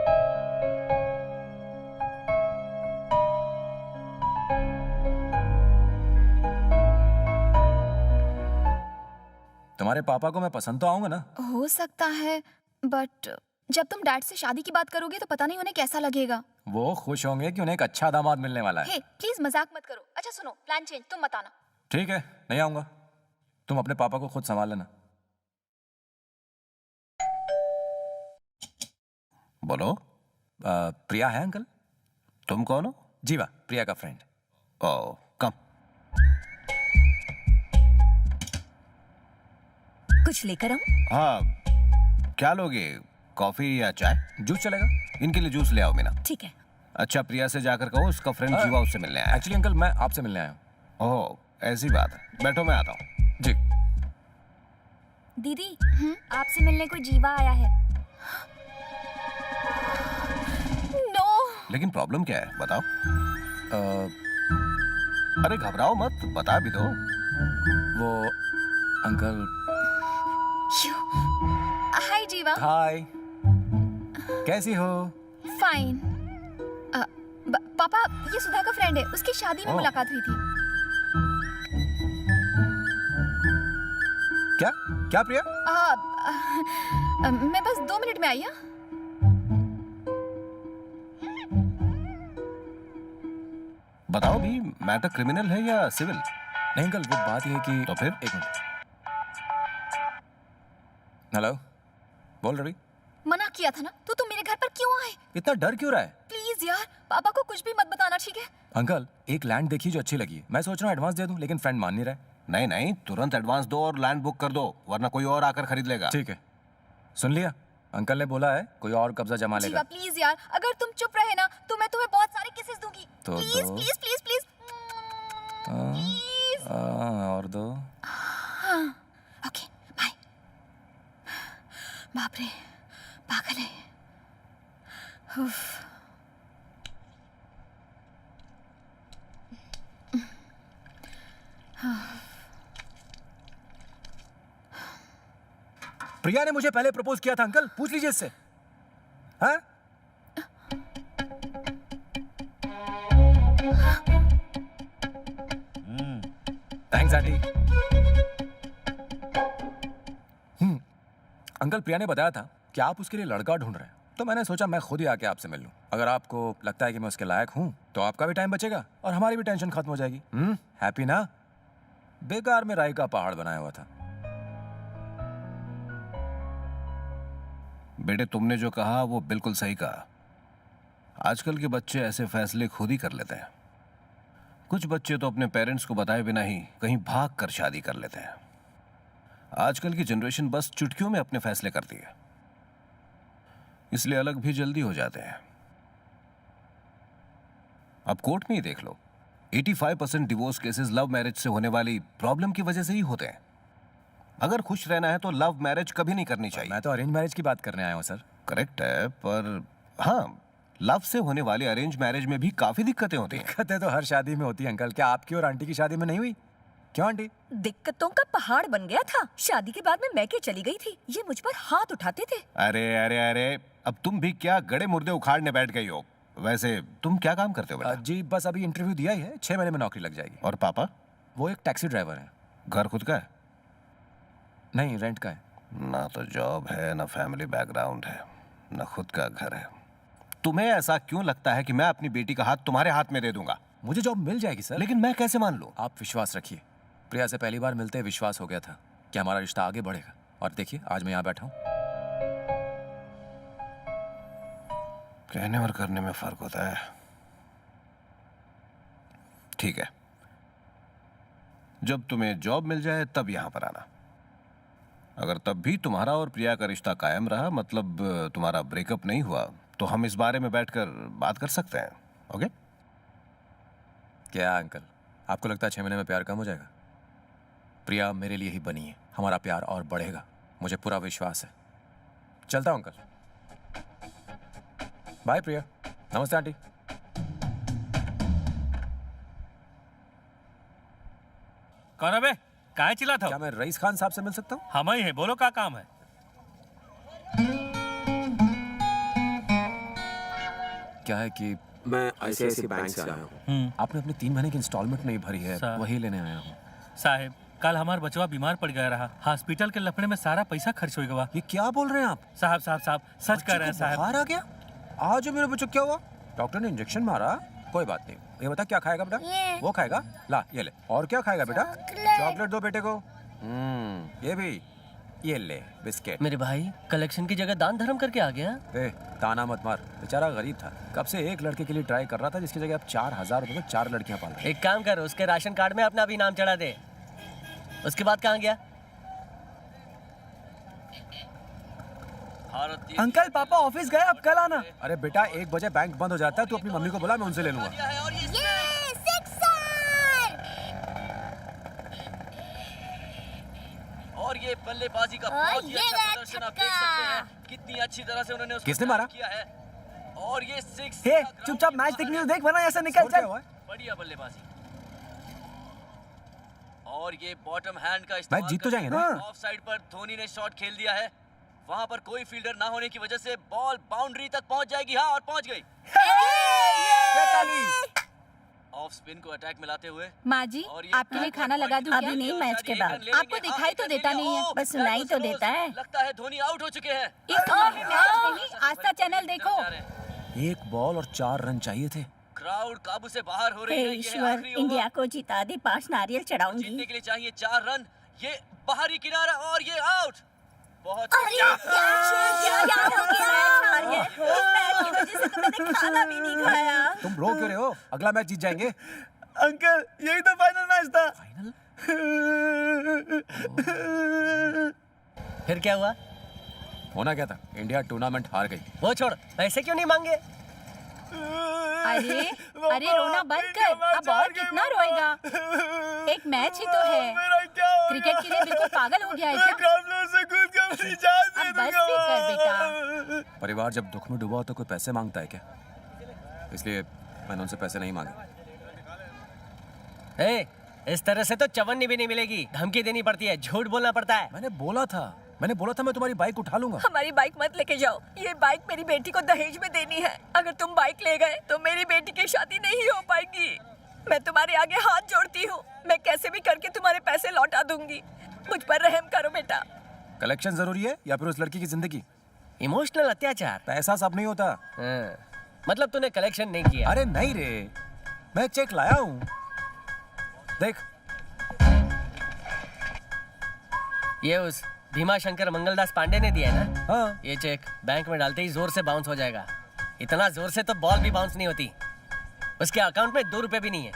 तुम्हारे पापा को मैं पसंद तो आऊंगा ना? हो सकता है, बट जब तुम डैड से शादी की बात करोगे तो पता नहीं उन्हें कैसा लगेगा। वो खुश होंगे कि उन्हें एक अच्छा दामाद मिलने वाला है। हे, प्लीज मजाक मत करो। अच्छा सुनो, प्लान चेंज, तुम मत आना। ठीक है, नहीं आऊंगा। तुम अपने पापा को खुद संभाल लेना। बोलो। प्रिया है अंकल? तुम कौन हो? जीवा, प्रिया का फ्रेंड। ओ, कम। कुछ लेकर आऊं? हाँ, क्या लोगे, कॉफी या चाय? जूस चलेगा? इनके लिए जूस ले आओ मीना। ठीक है। अच्छा, प्रिया से जाकर कहो उसका फ्रेंड जीवा उससे मिलने आया। एक्चुअली अंकल मैं आपसे मिलने आया हूँ। ओह, ऐसी बात है, बैठो मैं आता हूँ। जी। दीदी, आपसे मिलने कोई जीवा आया है। नो। लेकिन प्रॉब्लम क्या है, बताओ। अरे घबराओ मत, बता भी दो। वो अंकल। हाय जीवा। हाय, कैसी हो? फाइन। पापा, ये सुधा का फ्रेंड है, उसकी शादी में मुलाकात हुई थी। क्या क्या प्रिया? मैं बस 2 मिनट में आई। बताओ भी, मैटर क्रिमिनल है या सिविल? नहीं अंकल, वो बात ये है कि। तो फिर? एक मिनट। हेलो, बोल रही? मना किया था ना, तो तुम मेरे घर पर क्यों आए? इतना डर क्यों रहा है? प्लीज यार, पापा को कुछ भी मत बताना, ठीक है? अंकल, एक लैंड देखी जो अच्छी लगी है, मैं सोच रहा हूँ एडवांस दे दूं, लेकिन फ्रेंड मान नहीं रहा है। नहीं नहीं, तुरंत एडवांस दो और लैंड बुक कर दो, वरना कोई और आकर खरीद लेगा। ठीक है, सुन लिया? अंकल ने बोला है कोई और कब्जा जमा लेगा। जीवा प्लीज यार, अगर तुम चुप रहे ना तो मैं तुम्हें बहुत सारे किसेस दूंगी। तो प्लीज दो। Please please please please. और दो। Okay, bye. बाप रे, पागल है। उफ। प्रिया ने मुझे पहले प्रपोज किया था अंकल, पूछ लीजिए इससे। हाँ? Thanks aunty. अंकल, प्रिया ने बताया था कि आप उसके लिए लड़का ढूंढ रहे हैं, तो मैंने सोचा मैं खुद ही आके आपसे मिल लूं। अगर आपको लगता है कि मैं उसके लायक हूं तो आपका भी टाइम बचेगा और हमारी भी टेंशन खत्म हो जाएगी। हैप्पी ना? बेकार में राई का पहाड़ बनाया हुआ था। बेटे, तुमने जो कहा वो बिल्कुल सही कहा। आजकल के बच्चे ऐसे फैसले खुद ही कर लेते हैं। कुछ बच्चे तो अपने पेरेंट्स को बताए बिना ही कहीं भाग कर शादी कर लेते हैं। आजकल की जनरेशन बस चुटकियों में अपने फैसले करती है, इसलिए अलग भी जल्दी हो जाते हैं। अब कोर्ट में ही देख लो, 85% डिवोर्स केसेस लव मैरिज से होने वाली प्रॉब्लम की वजह से ही होते हैं। अगर खुश रहना है तो लव मैरिज कभी नहीं करनी चाहिए। मैं तो अरेंज मैरिज की बात करने आया हूँ सर। करेक्ट है, पर हाँ, लव से होने वाली अरेंज मैरिज में भी काफी दिक्कतें होती हैं। दिक्कतें तो हर शादी में होती है अंकल। क्या आपकी और आंटी की शादी में नहीं हुई? क्यों आंटी? दिक्कतों का पहाड़ बन गया था। शादी के बाद में मैके चली गई थी, ये मुझ पर हाथ उठाते थे। अरे अरे अरे, अब तुम भी क्या गड़े मुर्दे उखाड़ने बैठ गई हो? वैसे तुम क्या काम करते हो बेटा? जी बस अभी इंटरव्यू दिया ही है, 6 महीने में नौकरी लग जाएगी। और पापा? वो एक टैक्सी ड्राइवर है। घर खुद का है? नहीं, रेंट का है। ना तो जॉब है, ना फैमिली बैकग्राउंड है, ना खुद का घर है। तुम्हें ऐसा क्यों लगता है कि मैं अपनी बेटी का हाथ तुम्हारे हाथ में दे दूंगा? मुझे जॉब मिल जाएगी सर। लेकिन मैं कैसे मान लूं? आप विश्वास रखिए। प्रिया से पहली बार मिलते विश्वास हो गया था कि हमारा रिश्ता आगे बढ़ेगा, और देखिए आज मैं यहाँ बैठा हूँ। कहने और करने में फर्क होता है। ठीक है, जब तुम्हें जॉब मिल जाए तब यहां पर आना। अगर तब भी तुम्हारा और प्रिया का रिश्ता कायम रहा, मतलब तुम्हारा ब्रेकअप नहीं हुआ, तो हम इस बारे में बैठकर बात कर सकते हैं। ओके? क्या अंकल, आपको लगता है 6 महीने में प्यार कम हो जाएगा? प्रिया मेरे लिए ही बनी है, हमारा प्यार और बढ़ेगा, मुझे पूरा विश्वास है। चलता हूं अंकल। बाय प्रिया। नमस्ते आंटी। कौन है बे? काहे चिल्लात हो? क्या मैं रईस खान साहब से मिल सकता हूँ? हम ही है, बोलो क्या काम है? क्या है कि मैं ICICI बैंक से आया हूँ। आपने अपनी 3 महीने की इंस्टॉलमेंट नहीं भरी है, साहब। वही लेने आया हूँ। साहब, कल हमारा बचवा बीमार पड़ गया रहा, हॉस्पिटल के लफड़े में सारा पैसा खर्च हो गया। ये क्या बोल रहे हैं आप? साहब साहब साहब, सच कह रहे हैं साहब। बुखार आ गया? आज मेरे बच्चों क्या हुआ? डॉक्टर ने इंजेक्शन मारा, कोई बात नहीं। ये बता क्या खाएगा बेटा? वो खाएगा, ला ये ले। और क्या खाएगा बेटा? चॉकलेट दो बेटे को। ये भी, ये ले बिस्किट। मेरे भाई कलेक्शन की जगह दान धर्म करके आ गया। ए, ताना मत मार, बेचारा गरीब था, कब से एक लड़के के लिए ट्राई कर रहा था, जिसकी जगह अब 4000 रुपए में 4 लड़कियां पाल रहे हैं। एक काम कर, उसके राशन कार्ड में अपना भी नाम चढ़ा दे। उसके बाद कहाँ गया? अंकल पापा ऑफिस गए, अब कल आना। अरे बेटा 1 बजे बैंक बंद हो जाता है, तू अपनी मम्मी को बुला, मैं उनसे ले लूंगा। और ये बल्लेबाजी का बहुत ही अच्छा प्रदर्शन आप देख सकते हैं, कितनी अच्छी तरह से उन्होंने उसको किसने मारा? किया है। और ये 6 हे चुपचाप मैच देखने देख, वरना ऐसा निकल चल। बढ़िया बल्लेबाजी। और ये बॉटम हैंड का मैच इस्तेमाल जीत तो जाएंगे ना? ऑफ साइड पर धोनी ने शॉट खेल दिया है। वहां पर कोई फील्डर ना होने की वजह से बॉल बाउंड्री तक पहुंच जाएगी। हाँ, और पहुंच गई। ऑफ स्पिन को अटैक में लाते हुए। माँ जी, आपके लिए खाना लगा दूं क्या? अभी नहीं, मैच के बाद। आपको दिखाई तो देता नहीं है, बस सुनाई तो देता है। लगता है धोनी आउट हो चुके हैं। इस ओवर में मैच नहीं, आस्था चैनल देखो। 1 बॉल और 4 रन चाहिए थे। क्राउड काबू से बाहर हो रही है। ये ईश्वर, आखिरी ओवर। इंडिया को जिता दे, 5 नारियल चढ़ाऊंगी। जीतने के लिए चाहिए 4 रन। ये बाहरी किनारा और ये आउट। बहुत यार हो गया, मैच की वजह से तो मैंने खाना भी नहीं खाया। तुम रो क्यों रहे हो? अगला मैच जीत जाएंगे। अंकल यही तो फाइनल मैच था। फिर क्या हुआ? होना क्या था? इंडिया टूर्नामेंट हार गई। वो छोड़, पैसे क्यों नहीं मांगे? अरे अरे रोना बंद कर, अब और कितना रोएगा? एक मैच ही तो है। क्रिकेट के लिए बिल्कुल पागल हो गया है क्या? अब बस भी कर बेटा। परिवार जब दुख में डूबा हो तो कोई पैसे मांगता है क्या? इसलिए मैंने उनसे पैसे नहीं मांगे। ए, इस तरह से तो चवन्नी भी नहीं मिलेगी, धमकी देनी पड़ती है, झूठ बोलना पड़ता है। मैंने बोला था मैं तुम्हारी बाइक उठा लूंगा। हमारी बाइक मत लेके जाओ, ये बाइक मेरी बेटी को दहेज में देनी है। अगर तुम बाइक ले गए तो मेरी बेटी की शादी नहीं हो पाएगी। मैं तुम्हारे आगे हाथ जोड़ती हूँ, मैं कैसे भी करके तुम्हारे पैसे लौटा दूंगी। मुझ पर रहम करो बेटा। कलेक्शन जरूरी है या फिर उस लड़की की जिंदगी? इमोशनल अत्याचार। पैसा सब नहीं होता। मतलब तूने कलेक्शन नहीं किया? अरे नहीं रे, मैं चेक लाया हूँ, देख। ये उस भीमा शंकर मंगलदास पांडे ने दिया है ना? हाँ। ये चेक बैंक में डालते ही जोर से बाउंस हो जाएगा। इतना जोर से तो बॉल भी बाउंस नहीं होती। उसके अकाउंट में 2 रुपए भी नहीं है।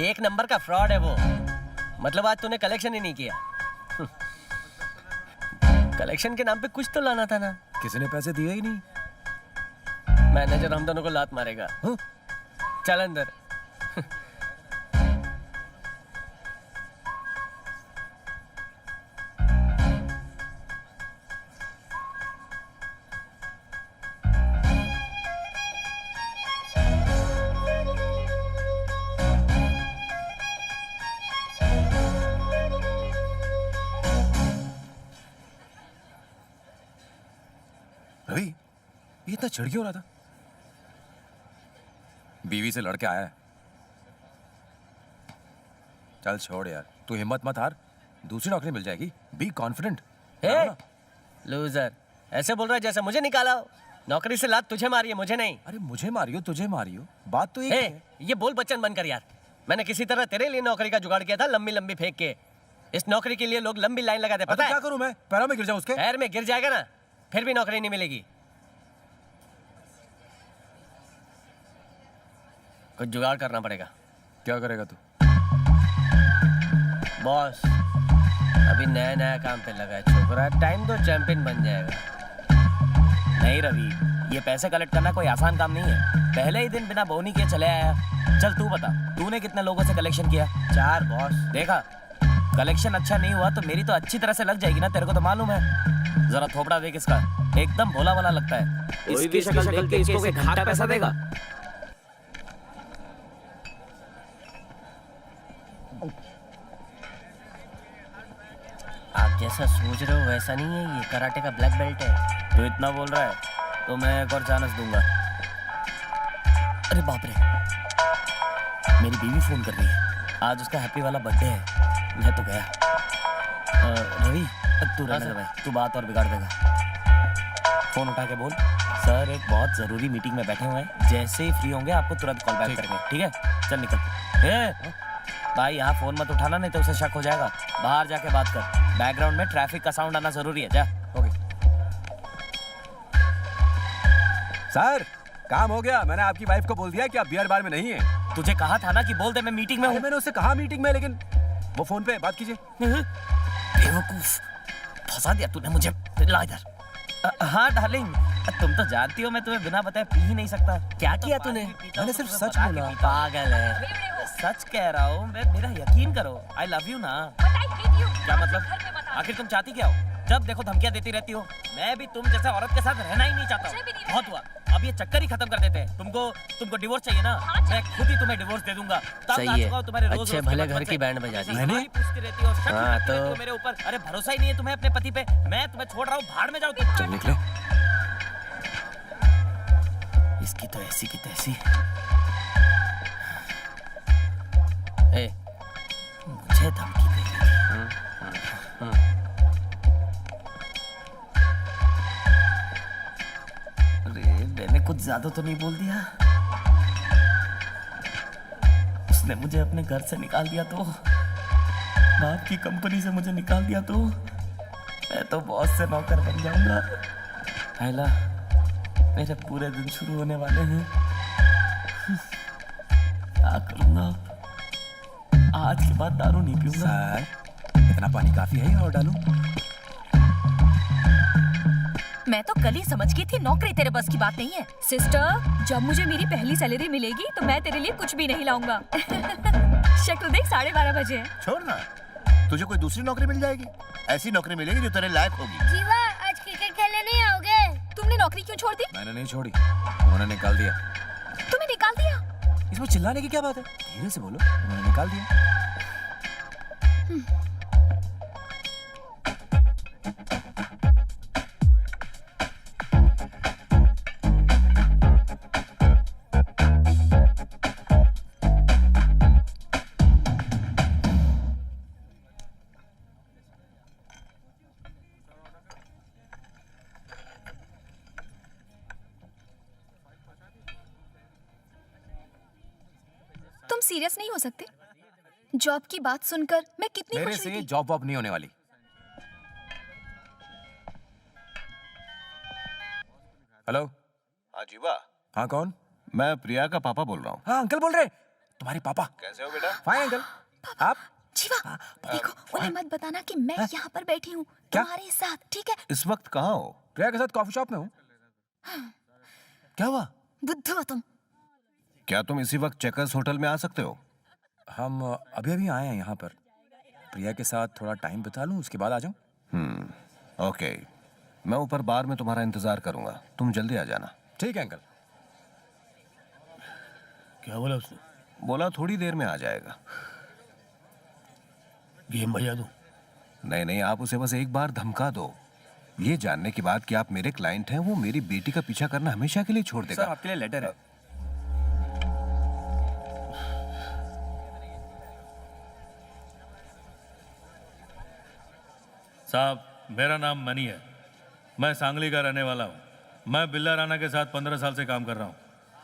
1 नंबर का फ्रॉड है वो। मतलब आज तूने कलेक्शन ही नहीं किया। कलेक्शन के नाम पे कुछ तो लाना था ना। किसी ने पैसे दिए ही नहीं। मैनेजर हम दोनों को लात मारेगा। चल अंदर। रवि, ये इतना चिढ़ क्यों रहा था? बीवी से लड़के आया है। चल छोड़ यार, तू हिम्मत मत हार, दूसरी नौकरी मिल जाएगी। Be confident. लूजर, ऐसे बोल रहा है जैसे मुझे निकाला हो। नौकरी से लात तुझे मारी है, मुझे नहीं। अरे मुझे मारियो तुझे मारियो, बात तो एक ए, है। ये बोल बच्चन बनकर यार। मैंने किसी तरह तेरे लिए नौकरी का जुगाड़ किया था, लंबी लंबी फेंक के। इस नौकरी के लिए लोग लंबी लाइन लगाते, पता है? क्या करूं मैं? पैरों में गिर जाऊं उसके? पैर में गिर जाएगा ना, फिर भी नौकरी नहीं मिलेगी। कुछ जुगाड़ करना पड़ेगा। क्या करेगा तू? बॉस, अभी नया नया काम पे लगा है छोकरा, टाइम तो चैंपियन बन जाएगा। नहीं रवि, ये पैसे कलेक्ट करना कोई आसान काम नहीं है। पहले ही दिन बिना बोनी के चले आया। चल तू बता, तूने कितने लोगों से कलेक्शन किया? 4 बॉस। देखा, कलेक्शन अच्छा नहीं हुआ तो मेरी तो अच्छी तरह से लग जाएगी ना, तेरे को तो मालूम है। जरा थोपड़ा देख इसका, एकदम भोला वाला लगता है। इसकी शक्ल देख के इसको कोई घंटा पैसा देगा? आप जैसा सोच रहे हो वैसा नहीं है, ये कराटे का ब्लैक बेल्ट है। तो इतना बोल रहा है तो मैं एक और चांस दूंगा। अरे बाप रे, मेरी बीवी फोन कर रही है, आज उसका हैप्पी वाला बर्थडे है। मैं तो गया। रवि, तू रहने दे भाई, तू बात और बिगाड़ देगा। फोन उठा के बोल, सर एक बहुत जरूरी मीटिंग में बैठे हुए हैं, जैसे ही फ्री होंगे आपको तुरंत कॉल बैक करेंगे, ठीक है? चल निकल। भाई यहाँ फोन मत उठाना, नहीं तो उसे शक हो जाएगा। बाहर जाके बात कर, बैकग्राउंड में ट्रैफिक का साउंड आना जरूरी है। जा। ओके सर, काम हो गया। मैंने आपकी वाइफ को बोल दिया कि आप बियर बार में नहीं है। तुझे कहा था ना कि बोल दे मैं मीटिंग में हूँ। मैंने उससे कहा मीटिंग में, लेकिन वो फोन पे बात कीजिए। बेवकूफ, फंसा दिया तूने मुझे। ला इधर। हाँ डार्लिंग, तुम तो जानती हो मैं तुम्हें बिना बताए पी ही नहीं सकता। क्या किया तूने? मैंने सिर्फ सच बोला। पागल है, सच कह रहा हूँ मैं, मेरा यकीन करो। आई लव यू ना। क्या मतलब? आखिर तुम चाहती क्या हो? जब देखो धमकियां देती रहती हो। मैं भी तुम जैसे औरत के साथ रहना ही नहीं चाहता हूँ। बहुत हुआ, अब ये चक्कर ही खत्म कर देते हैं। तुमको डिवोर्स चाहिए ना? मैं खुद ही तुम्हें डिवोर्स दे दूंगा। सही है, अच्छे भले घर की बैंड बजा दी। मैंने पूछती रहती हो, शक हाँ, करती रहती हो मेरे ऊपर। अरे भरोसा ही नहीं है तुम्हें अपने पति पे। मैं तुम्हें छोड़ रहा हूँ, भाड़ में जाओ तुम। चल निकले। इसकी तो ऐसी की तैसी। ए, मुझे धमकी दे रही थी। अरे मैंने कुछ ज्यादा तो नहीं बोल दिया? उसने मुझे अपने घर से निकाल दिया तो, बाप की कंपनी से मुझे निकाल दिया तो, मैं तो बॉस से नौकर बन जाऊंगा। आयला, मेरे पूरे दिन शुरू होने वाले हैं। क्या करूंगा? आज के बाद दारू नहीं पीऊंगा। सर, इतना पानी काफी है और डालूं? मैं तो कल ही समझ गई थी नौकरी तेरे बस की बात नहीं है। सिस्टर, जब मुझे मेरी पहली सैलरी मिलेगी तो मैं तेरे लिए कुछ भी नहीं लाऊंगा। शक्ल देख, 12:30 बजे हैं। छोड़ ना, तुझे कोई दूसरी नौकरी मिल जाएगी। ऐसी नौकरी मिलेगी जो तेरे लायक होगी। जीवा, आज क्रिकेट खेलने नहीं आओगे? तुमने नौकरी क्यों छोड़ दी? मैंने नहीं छोड़ी, उन्होंने निकाल दिया। तुम्हें निकाल दिया? इसमें चिल्लाने की क्या बात है? धीरे से बोलो। उन्होंने निकाल दिया। तुम सीरियस नहीं हो सकते? जॉब की बात सुनकर मैं कितनी मेरे खुश हुई से थी। जॉब वॉब नहीं होने वाली। हेलो। हाँ जीवा। हाँ कौन? मैं प्रिया का पापा बोल रहा हूँ। हाँ अंकल बोल रहे। तुम्हारे पापा कैसे हो बेटा? Fine uncle. आप? जीवा, देखो, उन्हें मत बताना कि मैं यहाँ पर बैठी हूँ क्या? तुम्हारे साथ, ठीक है? इस वक्त कहाँ हो? प्रिया के साथ कॉफी शॉप में हूँ। क्या हुआ? बुद्धू हो तुम। क्या तुम इसी वक्त चेकर्स होटल में आ सकते हो? हम अभी अभी आए हैं यहाँ पर। प्रिया के साथ थोड़ा टाइम बिता लूँ, उसके बाद आ जाऊँ। ओके, मैं ऊपर बार में तुम्हारा इंतजार करूंगा, तुम जल्दी आ जाना। ठीक है अंकल। क्या बोला उसने? बोला थोड़ी देर में आ जाएगा। गेम बजा दूं? नहीं नहीं, आप उसे बस एक बार धमका दो, ये जानने के बाद कि आप मेरे क्लाइंट हैं, वो मेरी बेटी का पीछा करना हमेशा के लिए छोड़ देगा। सर आपके लिए लेटर है। साहब, मेरा नाम मनी है, मैं सांगली का रहने वाला हूँ। मैं बिल्ला राणा के साथ 15 साल से काम कर रहा हूँ।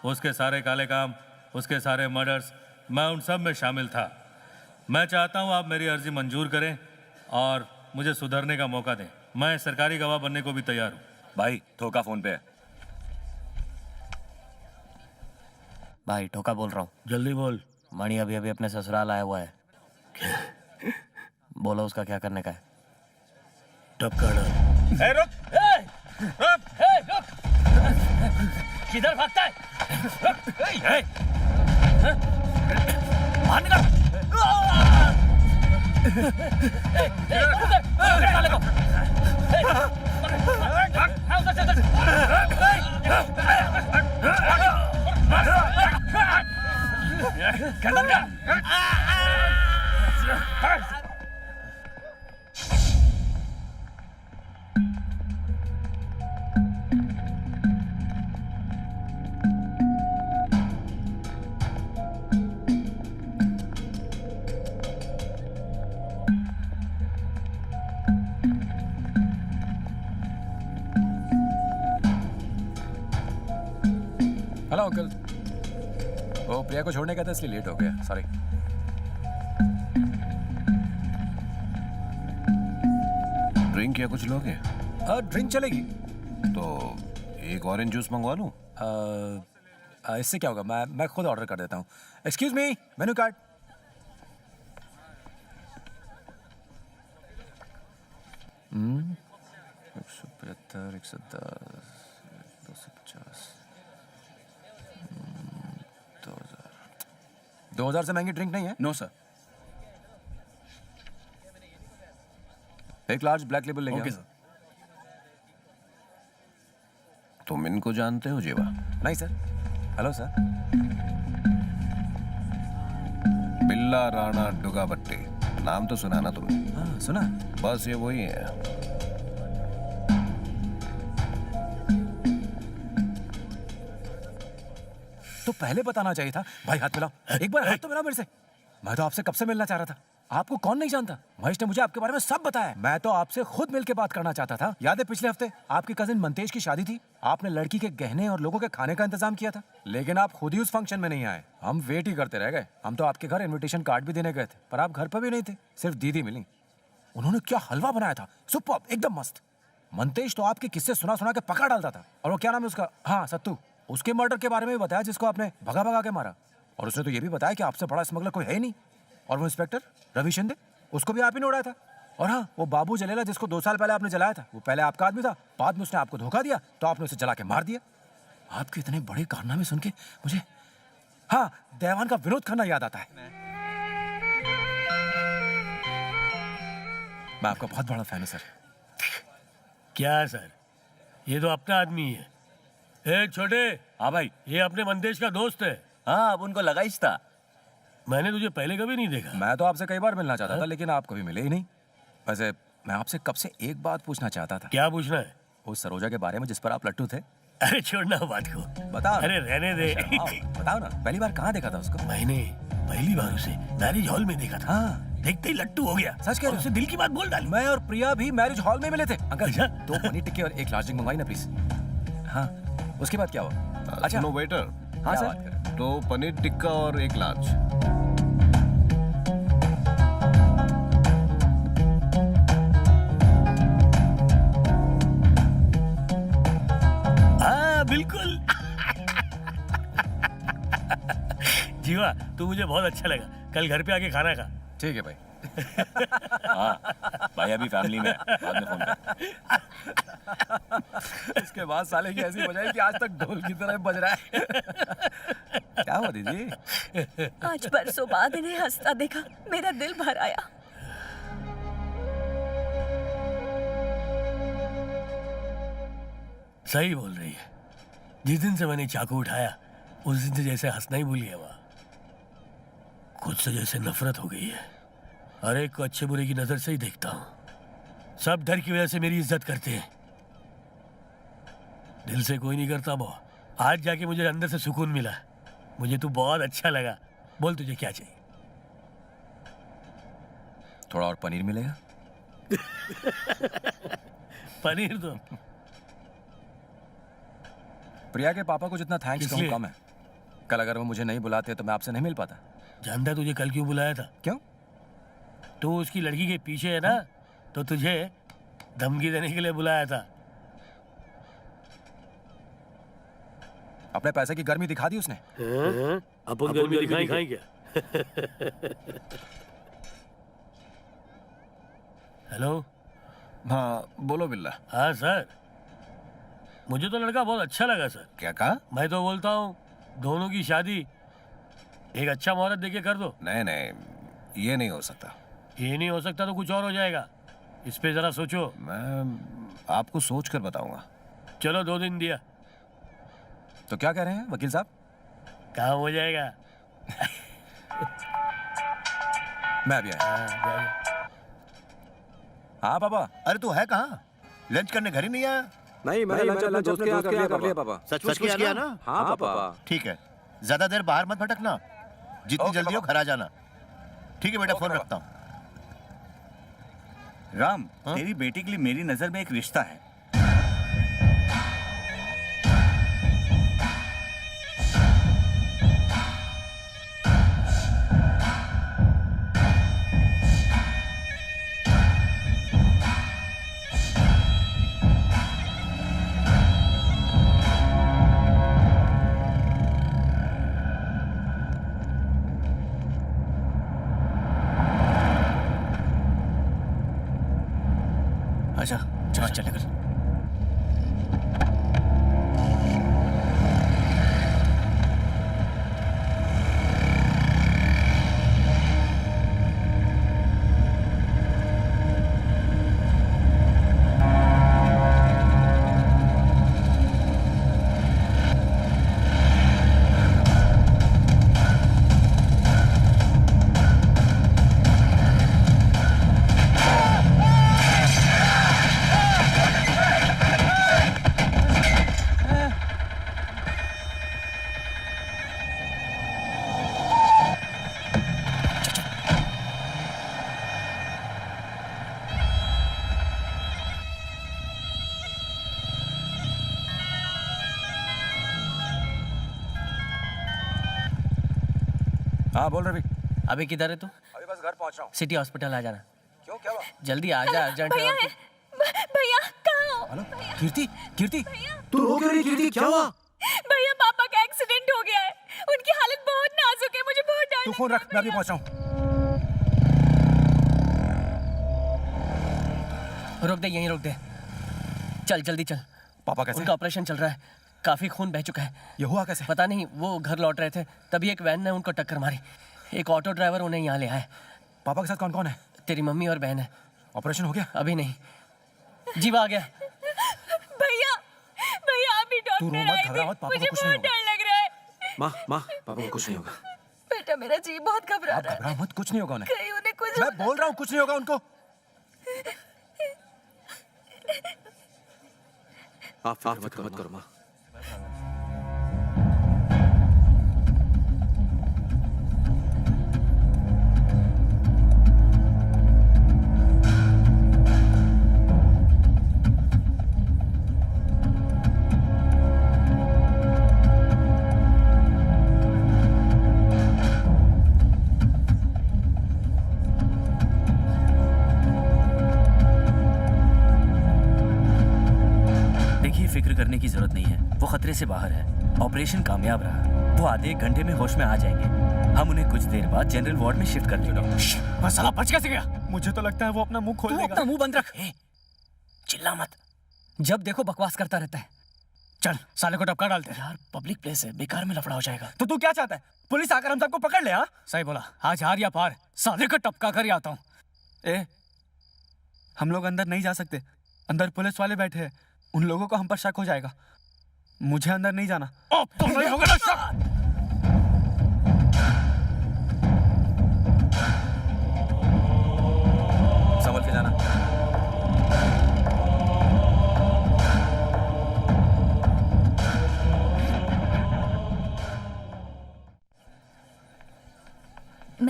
उसके सारे काले काम, उसके सारे मर्डर्स, मैं उन सब में शामिल था। मैं चाहता हूँ आप मेरी अर्जी मंजूर करें और मुझे सुधरने का मौका दें। मैं सरकारी गवाह बनने को भी तैयार हूँ। भाई ठोका फोन पे है। भाई ठोका बोल रहा हूँ। जल्दी बोल। मणि अभी अभी अपने ससुराल आया हुआ है। बोलो उसका क्या करने का है। टपका डाल। ए, रुक! रुक! किधर भागता है? बाहर निकल! Hello uncle. वो प्रिया को छोड़ने का था इसलिए लेट हो गया, सॉरी। ड्रिंक या कुछ लोगे? ड्रिंक चलेगी। तो एक ऑरेंज जूस मंगवा लूं? इससे क्या होगा, मैं खुद ऑर्डर कर देता हूँ। Excuse me, menu card. हम्म, 175, 110, 250, 2000 से महंगी ड्रिंक नहीं है। No sir. एक लार्ज ब्लैक लेबल लेंगे। Okay sir. तुम इनको जानते हो जेवा? नहीं सर। Hello sir. बिल्ला राणा डुगाबट्टे, नाम तो सुना ना तुमने? हाँ सुना। बस ये वही है। तो पहले बताना चाहिए था। भाई हाथ मिलाओ, एक बार हाथ तो मिलाओ मेरे से। मैं तो आपसे कब से मिलना चाह रहा था। आपको कौन नहीं जानता? महेश ने मुझे आपके बारे में सब बताया। मैं तो आपसे खुद मिल के बात करना चाहता था। याद है पिछले हफ्ते आपकी कजिन मंतेश की शादी थी, आपने लड़की के गहने और लोगों के खाने का इंतजाम किया था, लेकिन आप खुद ही उस फंक्शन में नहीं आए। हम वेट ही करते रह गए। हम तो आपके घर इन्विटेशन कार्ड भी देने गए थे, पर आप घर पर भी नहीं थे। सिर्फ दीदी मिली। उन्होंने क्या हलवा बनाया था, सुपर्ब, एकदम मस्त। मंतेश तो आपके किस्से सुना सुना के पकड़ डालता था। और वो क्या नाम है उसका, हाँ सत्तू, उसके मर्डर के बारे में भी बताया जिसको आपने भगा भगा के मारा। और उसने तो ये भी बताया कि आपसे बड़ा स्मगलर कोई है ही नहीं। और वो इंस्पेक्टर रवि शिंदे, उसको भी आप ही ने उड़ाया था। और हाँ, वो बाबू जलेला जिसको 2 साल पहले आपने जलाया था, वो पहले आपका आदमी था, बाद में उसने आपको धोखा दिया तो आपने उसे जला के मार दिया। आपके इतने बड़े कारनामे सुन के मुझे, हाँ, देवान का विनोद खन्ना याद आता है। मैं आपका बहुत बड़ा फैन हूं सर। क्या सर, ये तो अपना आदमी है। ए छोटे। हाँ भाई। ये अपने मंतेश का दोस्त है। हाँ, अब उनको लगा ही था। मैंने तुझे पहले कभी नहीं देखा। मैं तो आपसे कई बार मिलना चाहता था, लेकिन आप कभी मिले ही नहीं। वैसे मैं आपसे कब से एक बात पूछना चाहता था। क्या पूछना है? उस सरोजा के बारे में जिस पर आप लट्टू थे। अरे छोड़ना बात को, बताओ। अरे रहने दे। बताओ ना, पहली बार कहाँ देखा था उसको? मैंने पहली बार उसे मैरिज हॉल में देखा था। हाँ, देखते ही लट्टू हो गया। सच कह रहे हो? उसे दिल की बात बोल डाली। मैं और प्रिया भी मैरिज हॉल में मिले थे। अंकल अच्छा? 2 पनीर टिक्के और 1 लार्ज ड्रिंक मंगवाई ना प्लीज। हाँ, उसके बाद क्या हुआ? अच्छा सुनो वेटर। हाँ क्या सर। बात करें? तो पनीर टिक्का और 1 लार्ज। हाँ बिल्कुल। जीवा, तू मुझे बहुत अच्छा लगा। कल घर पे आके खाना खा। ठीक है भाई। हाँ भाई, अभी फैमिली में है, बाद में फोन कर। इसके बाद साले की ऐसी बजाई कि आज तक ढोल की तरह बज रहा है। क्या हुआ दीदी? आज बरसों बाद इन्हें हंसता देखा, मेरा दिल भर आया। सही बोल रही है। जिस दिन से मैंने चाकू उठाया, उस दिन से जैसे हंसना ही भूल गया। वहाँ खुद से जैसे नफरत हो गई है। हर एक को अच्छे बुरे की नजर से ही देखता हूँ। सब डर की वजह से मेरी इज्जत करते हैं, दिल से कोई नहीं करता वो। आज जाके मुझे अंदर से सुकून मिला। मुझे तू बहुत अच्छा लगा। बोल तुझे क्या चाहिए? थोड़ा और पनीर मिलेगा? पनीर तो प्रिया के पापा को जितना थैंक्स कहूँ किसलिए? कम है। कल अगर वो मुझे नहीं बुलाते तो मैं आपसे नहीं मिल पाता। जानता है तुझे कल क्यों बुलाया था? क्यों? तू उसकी लड़की के पीछे है ना, तो तुझे धमकी देने के लिए बुलाया था। अपने पैसे की गर्मी दिखा दी उसने। अपन गर्मी दिखाई क्या? हेलो। हाँ बोलो बिल्ला। हाँ सर, मुझे तो लड़का बहुत अच्छा लगा सर। क्या कहा? मैं तो बोलता हूँ दोनों की शादी एक अच्छा मुहूर्त देके कर दो। नहीं नहीं, ये नहीं हो सकता। ये नहीं हो सकता तो कुछ और हो जाएगा। इस पे जरा सोचो। मैं आपको सोच कर बताऊंगा। चलो 2 दिन दिया। तो क्या कह रहे हैं वकील साहब? काम हो जाएगा। मैं भी आया। हाँ पापा। अरे तू है कहाँ? लंच करने घर ही नहीं आया? नहीं, मैं लंच अपने दोस्त के यहाँ कर लिया पापा। सचमुच किया ना? हाँ पापा। ठीक है, ज्यादा देर बाहर मत भटकना। जितनी जल्दी हो घर आ जाना। ठीक है बेटा, फोन रखता हूँ। राम, तेरी बेटी के लिए मेरी नजर में एक रिश्ता है। अच्छा चल चल कर। हाँ बोल रवि। अभी किधर है तू? अभी बस घर पहुंच रहा हूँ। सिटी हॉस्पिटल आ जाना। क्यों, क्या हुआ? जल्दी आ जा, अर्जेंट है। भैया है। भैया कहाँ हो? हेलो कीर्ति। कीर्ति तू रो क्यों रही कीर्ति? क्या हुआ? भैया पापा का एक्सीडेंट हो गया है। उनकी हालत बहुत नाजुक है। मुझे बहुत डर तू लग फोन रहा रख, है मैं अभी भैया। पहुंच रहा हूँ। रोक दे, यहीं रोक दे। चल जल्दी चल। पापा कैसे? उनका ऑपरेशन चल रहा है। काफी खून बह चुका है। ये हुआ कैसे? पता नहीं, वो घर लौट रहे थे तभी एक वैन ने उनको टक्कर मारी। एक ऑटो ड्राइवर उन्हें यहाँ ले आया। पापा के साथ कौन कौन है? तेरी मम्मी और बहन है। ऑपरेशन हो गया? अभी नहीं, जीवा आ गया। भैया भैया अभी तू रो डॉक्टर मत, आए घबरा थे। मत, पापा को मुझे कुछ नहीं बहुत डर लग रहा है। माँ पापा को कुछ नहीं होगा। बेटा मेरा जी बहुत घबरा आप रहा है। घबराओ मत, कुछ नहीं होगा उन्हें। कहीं उन्हें कुछ मैं बोल रहा हूँ कुछ नहीं होगा उनको। आप फिक्र मत करो माँ। फिक्र करने की जरूरत नहीं है, वो खतरे से बाहर है। ऑपरेशन कामयाब रहा, वो आधे 1 घंटे में होश में आ जाएंगे। हम उन्हें कुछ देर बाद जनरल वार्ड में शिफ्ट कर देंगे। साला बच कैसे गया? मुझे तो लगता है वो अपना मुंह खोल तू देगा। अपना मुंह बंद रख। चिल्ला मत, जब देखो बकवास करता रहता है। चल साले को टपका डालते हैं। यार पब्लिक प्लेस है, बेकार में लफड़ा हो जाएगा। तो तू क्या चाहता है? पुलिस आकर हम सबको पकड़ ले? हाँ सही बोला, आज हार या पार साले को टपका कर ही आता हूँ। हम लोग अंदर नहीं जा सकते, अंदर पुलिस वाले बैठे हैं। उन लोगों को हम पर शक हो जाएगा। मुझे अंदर नहीं जाना। अब तो नहीं होगा ना शक। संभल के जाना।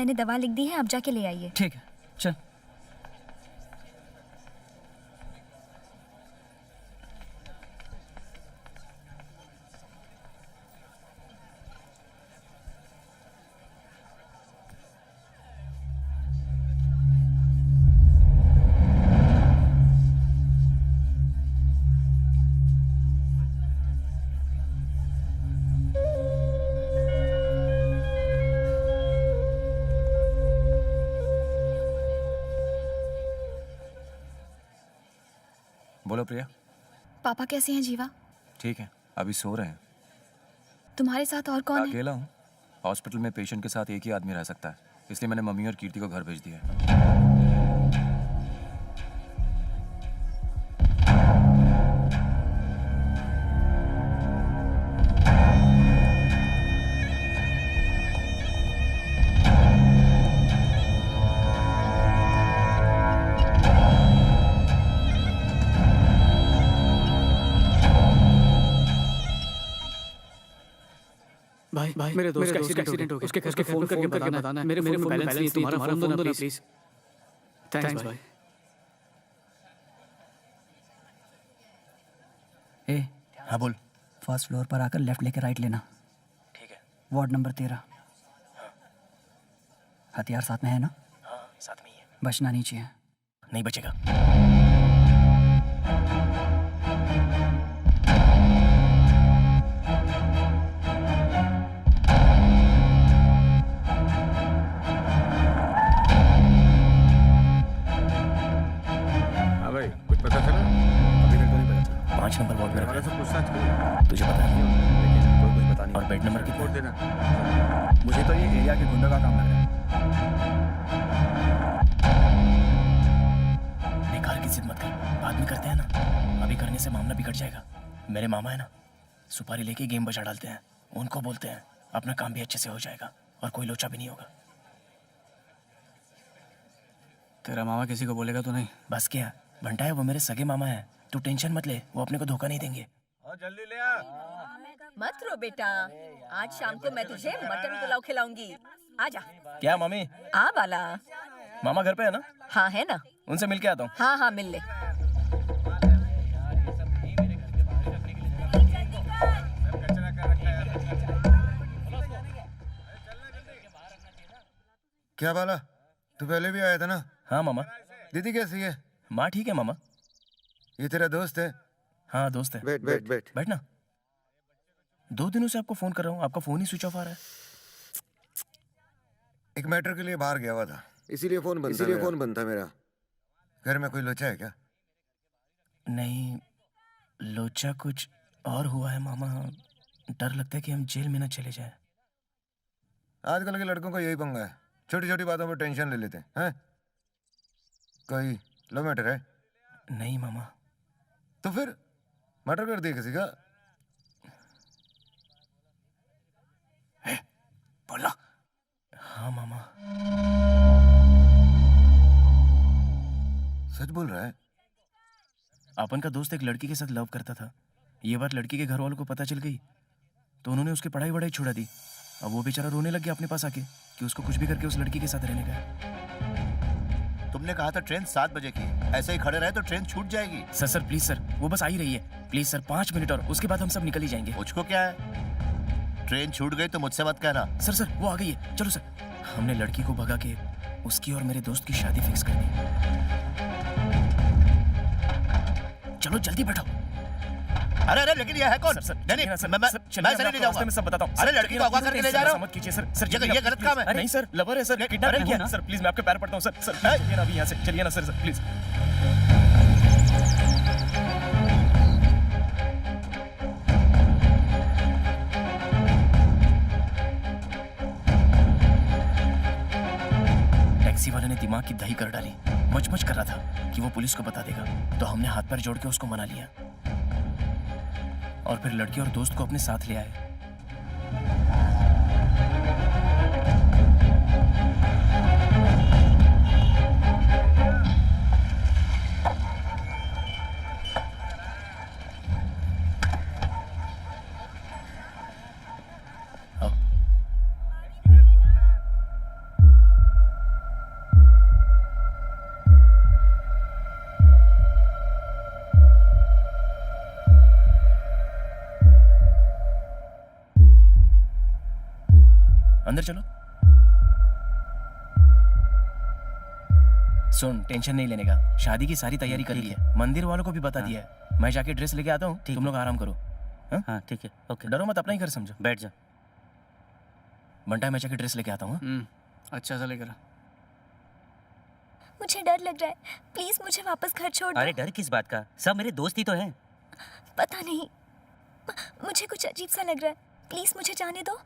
मैंने दवा लिख दी है, आप जाके ले आइए। ठीक है, चल। बोलो प्रिया। पापा कैसे हैं जीवा? ठीक है, अभी सो रहे हैं। तुम्हारे साथ और कौन है? अकेला हूँ। हॉस्पिटल में पेशेंट के साथ एक ही आदमी रह सकता है, इसलिए मैंने मम्मी और कीर्ति को घर भेज दिया है। भाई मेरे दोस्त का एक्सीडेंट हो गया। उसके घर पे फोन करके बताना है। मेरे फोन में बैलेंस नहीं है, तुम्हारा फोन दो ना प्लीज। थैंक्स भाई। ए, हाँ बोल। फर्स्ट फ्लोर पर आकर लेफ्ट लेके राइट लेना। ठीक है। Ward number 13। हथियार साथ में है ना? हाँ, साथ में ही है। बचना नहीं चाहिए। नहीं बचेगा। कुछ पता चला? अभी तक तो नहीं पता चला। 5 नंबर वार्ड में रखा है। सब पूछताछ करो। तुझे पता है? लेकिन कोई कुछ पता नहीं। और बेड नंबर कितना? रिपोर्ट देना। मुझे तो ये एरिया के गुंडा का काम लग रहा है। बेकार की जिद मत कर, बाद में करते हैं ना। अभी करने से मामला बिगड़ जाएगा। मेरे मामा है ना, सुपारी लेके गेम बजा डालते हैं। उनको बोलते हैं, अपना काम भी अच्छे से हो जाएगा और कोई लोचा भी नहीं होगा। तेरा मामा किसी को बोलेगा तो नहीं? बस क्या, भंटा है वो, मेरे सगे मामा है। तू टेंशन मत ले, वो अपने को धोखा नहीं देंगे। जल्दी ले आ। मत रो बेटा, आज शाम को मैं तुझे मटन पुलाव खिलाऊंगी। आजा। क्या मम्मी? आ बाला। मामा घर पे है ना? हाँ है ना। उनसे मिल के आता हूँ। हाँ हाँ मिल ले। क्या बाला, तू पहले भी आया था ना? हाँ मामा। दीदी कैसी है? माँ ठीक है मामा। ये तेरा दोस्त है? हाँ दोस्त है। बैठ बैठ बैठ बैठना। 2 दिनों से आपको फोन कर रहा हूँ, आपका फोन ही स्विच ऑफ आ रहा है। एक मैटर के लिए बाहर गया हुआ था, इसीलिए फोन बंद था मेरा। घर में कोई लोचा है क्या? नहीं, लोचा कुछ और हुआ है मामा। डर लगता है कि हम जेल में ना चले जाए। आजकल के लड़कों को यही पंगा है, छोटी छोटी बातों पर टेंशन ले लेते हैं। कोई लो मैटर है? नहीं मामा। तो फिर मर्डर कर दिया किसी का? बोला। हाँ मामा। सच बोल रहा है? अपन का दोस्त एक लड़की के साथ लव करता था। ये बात लड़की के घर वालों को पता चल गई तो उन्होंने उसकी पढ़ाई वढ़ाई छुड़ा दी। अब वो बेचारा रोने लग गया अपने पास आके कि उसको कुछ भी करके उस लड़की के साथ रहने का है। तुमने कहा था ट्रेन 7 बजे की, ऐसे ही खड़े रहे तो ट्रेन छूट जाएगी। सर प्लीज सर, वो बस आ ही रही है। प्लीज सर 5 मिनट और उसके बाद हम सब निकल ही जाएंगे। मुझको क्या है, ट्रेन छूट गई तो मुझसे मत कहना। सर वो आ गई है, चलो सर। हमने लड़की को भगा के उसकी और मेरे दोस्त की शादी फिक्स कर दी। चलो जल्दी बैठो। अरे अरे लेकिन ये है कौन? सर नहीं मैं सर नहीं जाऊंगा। मैं सब बताता हूँ। अरे लड़की को अगवा करके ले जा रहा हूँ। मत कीजिए सर ये गलत काम है। नहीं सर, लवर है सर, किडनैप नहीं किया। सर प्लीज मैं आपके पैर पड़ता हूँ सर। सर चलिए ना अभी यहाँ से, चलिए ना सर प्लीज। टैक्सी वाले ने दिमाग की दही कर डाली। मच कर रहा था कि वो पुलिस को बता देगा, तो हमने हाथ पैर जोड़ के उसको मना लिया और फिर लड़की और दोस्त को अपने साथ ले आए। अंदर चलो। सुन, टेंशन नहीं लेने का, शादी की सारी तैयारी कर ली है, मंदिर वालों को भी बता दिया है। मैं जाके ड्रेस लेके आता हूँ, तुम लोग आराम करो। हाँ ठीक है, ओके। डरो मत, अपना ही घर समझो। बैठ जा। बंटा, मैं जाके ड्रेस लेके आता हूँ। अच्छा सा लेकर। मुझे डर लग रहा है, प्लीज मुझे वापस घर छोड़ दो। अरे डर किस बात का, सब मेरे दोस्त ही तो हैं। पता नहीं, मुझे कुछ अजीब सा लग रहा है, प्लीज मुझे जाने दो।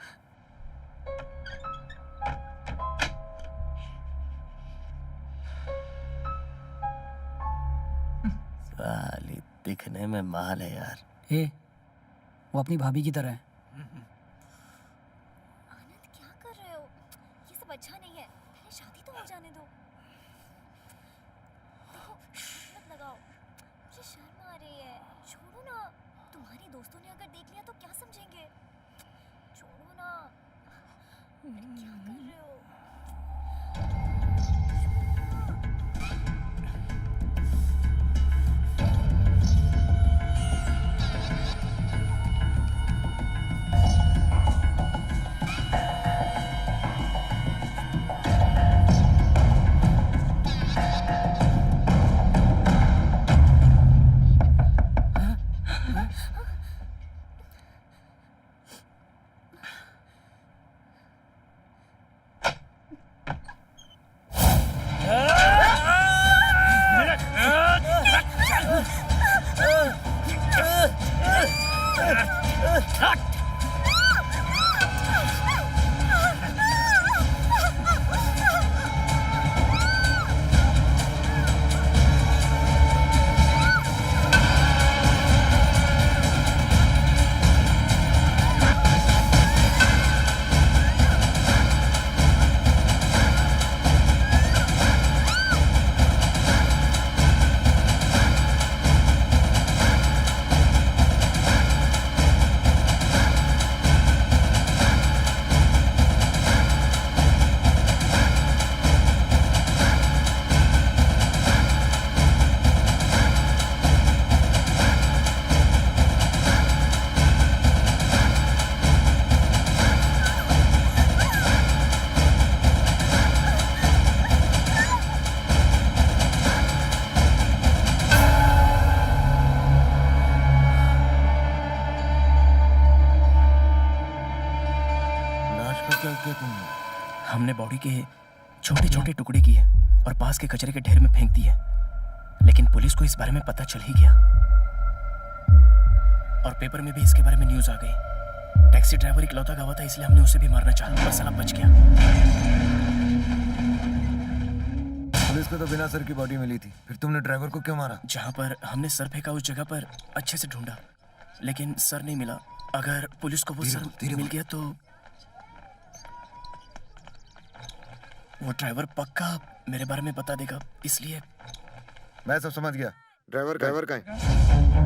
साली दिखने में माल है यार। वो अपनी भाभी की तरह है। आनंद क्या कर रहे हो? ये सब अच्छा नहीं है, पहले शादी तो हो जाने दो। देखो, मत लगाओ, मुझे शर्म आ रही है। छोड़ो ना, तुम्हारे दोस्तों ने अगर देख लिया तो क्या समझेंगे? छोड़ो ना, अरे क्या कर रहे हो? हमने बॉडी के छोटे छोटे टुकड़े किए और पास के कचरे के ढेर में फेंक दिए, लेकिन पुलिस को इस बारे में पता चल ही गया और पेपर में भी इसके बारे में न्यूज आ गई। टैक्सी ड्राइवर इकलौता गवाह था, इसलिए हमने उसे भी मारना चाहा, पर साला बच गया। पुलिस को तो बिना सर की बॉडी मिली थी, फिर तुमने ड्राइवर को क्यों मारा? जहाँ पर हमने सर फेंका उस जगह पर अच्छे से ढूंढा, लेकिन सर नहीं मिला। अगर पुलिस को वो सर मिल गया तो वो ड्राइवर पक्का मेरे बारे में बता देगा, इसलिए मैं सब समझ गया। ड्राइवर का है?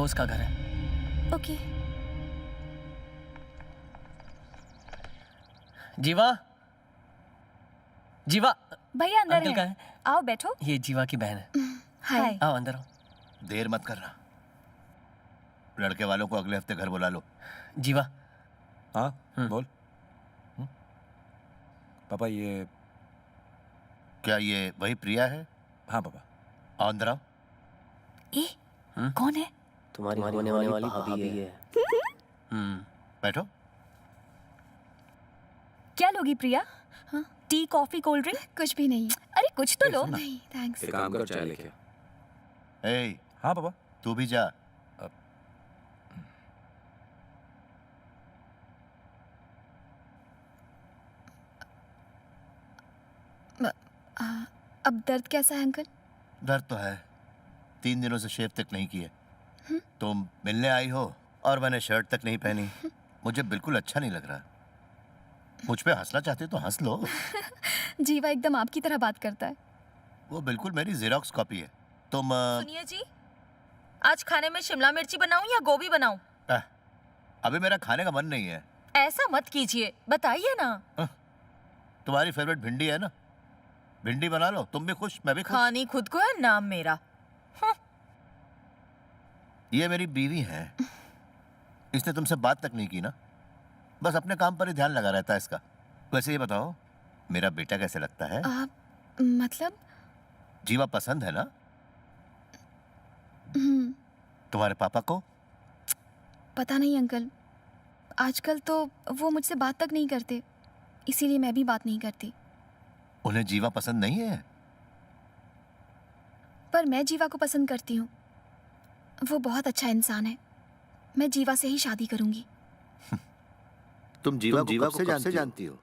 उसका घर है। ओके। जीवा, जीवा भैया अंदर अंकल है। कहाँ है? आओ बैठो। ये जीवा की बहन है। हाय। आओ अंदर आओ। देर मत करना, लड़के वालों को अगले हफ्ते घर बुला लो। जीवा। हाँ बोल। पापा ये क्या ये वही प्रिया है? हाँ पापा। आओ अंदर आओ। ए, कौन है? तुम्हारी होने वाली भाभी है। बैठो। क्या लोगी प्रिया? हाँ? T, coffee, cold drink? कुछ भी नहीं। अरे कुछ तो लो। नहीं थैंक्स। एक काम कर, चाय लेके। ए, हाँ पापा। तू भी जा। अब दर्द कैसा है अंकल? दर्द तो है, 3 दिनों से शेव तक नहीं किए। तुम मिलने आई हो और मैंने शर्ट तक नहीं पहनी, मुझे बिल्कुल अच्छा नहीं लग रहा। मुझ पे हंसना चाहते हो तो हंस लो। जीवा एकदम आपकी तरह बात करता है। वो बिल्कुल मेरी जेरोक्स कॉपी है। तुम सुनिए जी, आज खाने में शिमला मिर्ची बनाऊं या गोभी बनाऊं? अभी मेरा खाने का मन नहीं है। ऐसा मत कीजिए, बताइए ना। तुम्हारी फेवरेट भिंडी है ना, भिंडी बना लो। तुम भी खुश, मैं भी खुश। खानी खुद को है, नाम मेरा। ये मेरी बीवी है, इसने तुमसे बात तक नहीं की ना, बस अपने काम पर ही ध्यान लगा रहता है इसका। वैसे ये बताओ, मेरा बेटा कैसे लगता है? मतलब? जीवा पसंद है ना? तुम्हारे पापा को? पता नहीं अंकल, आजकल तो वो मुझसे बात तक नहीं करते, इसीलिए मैं भी बात नहीं करती। उन्हें जीवा पसंद नहीं है? पर मैं जीवा को पसंद करती हूँ। वो बहुत अच्छा इंसान है। मैं जीवा से ही शादी करूंगी। तुम जीवा को कब से जानती हो?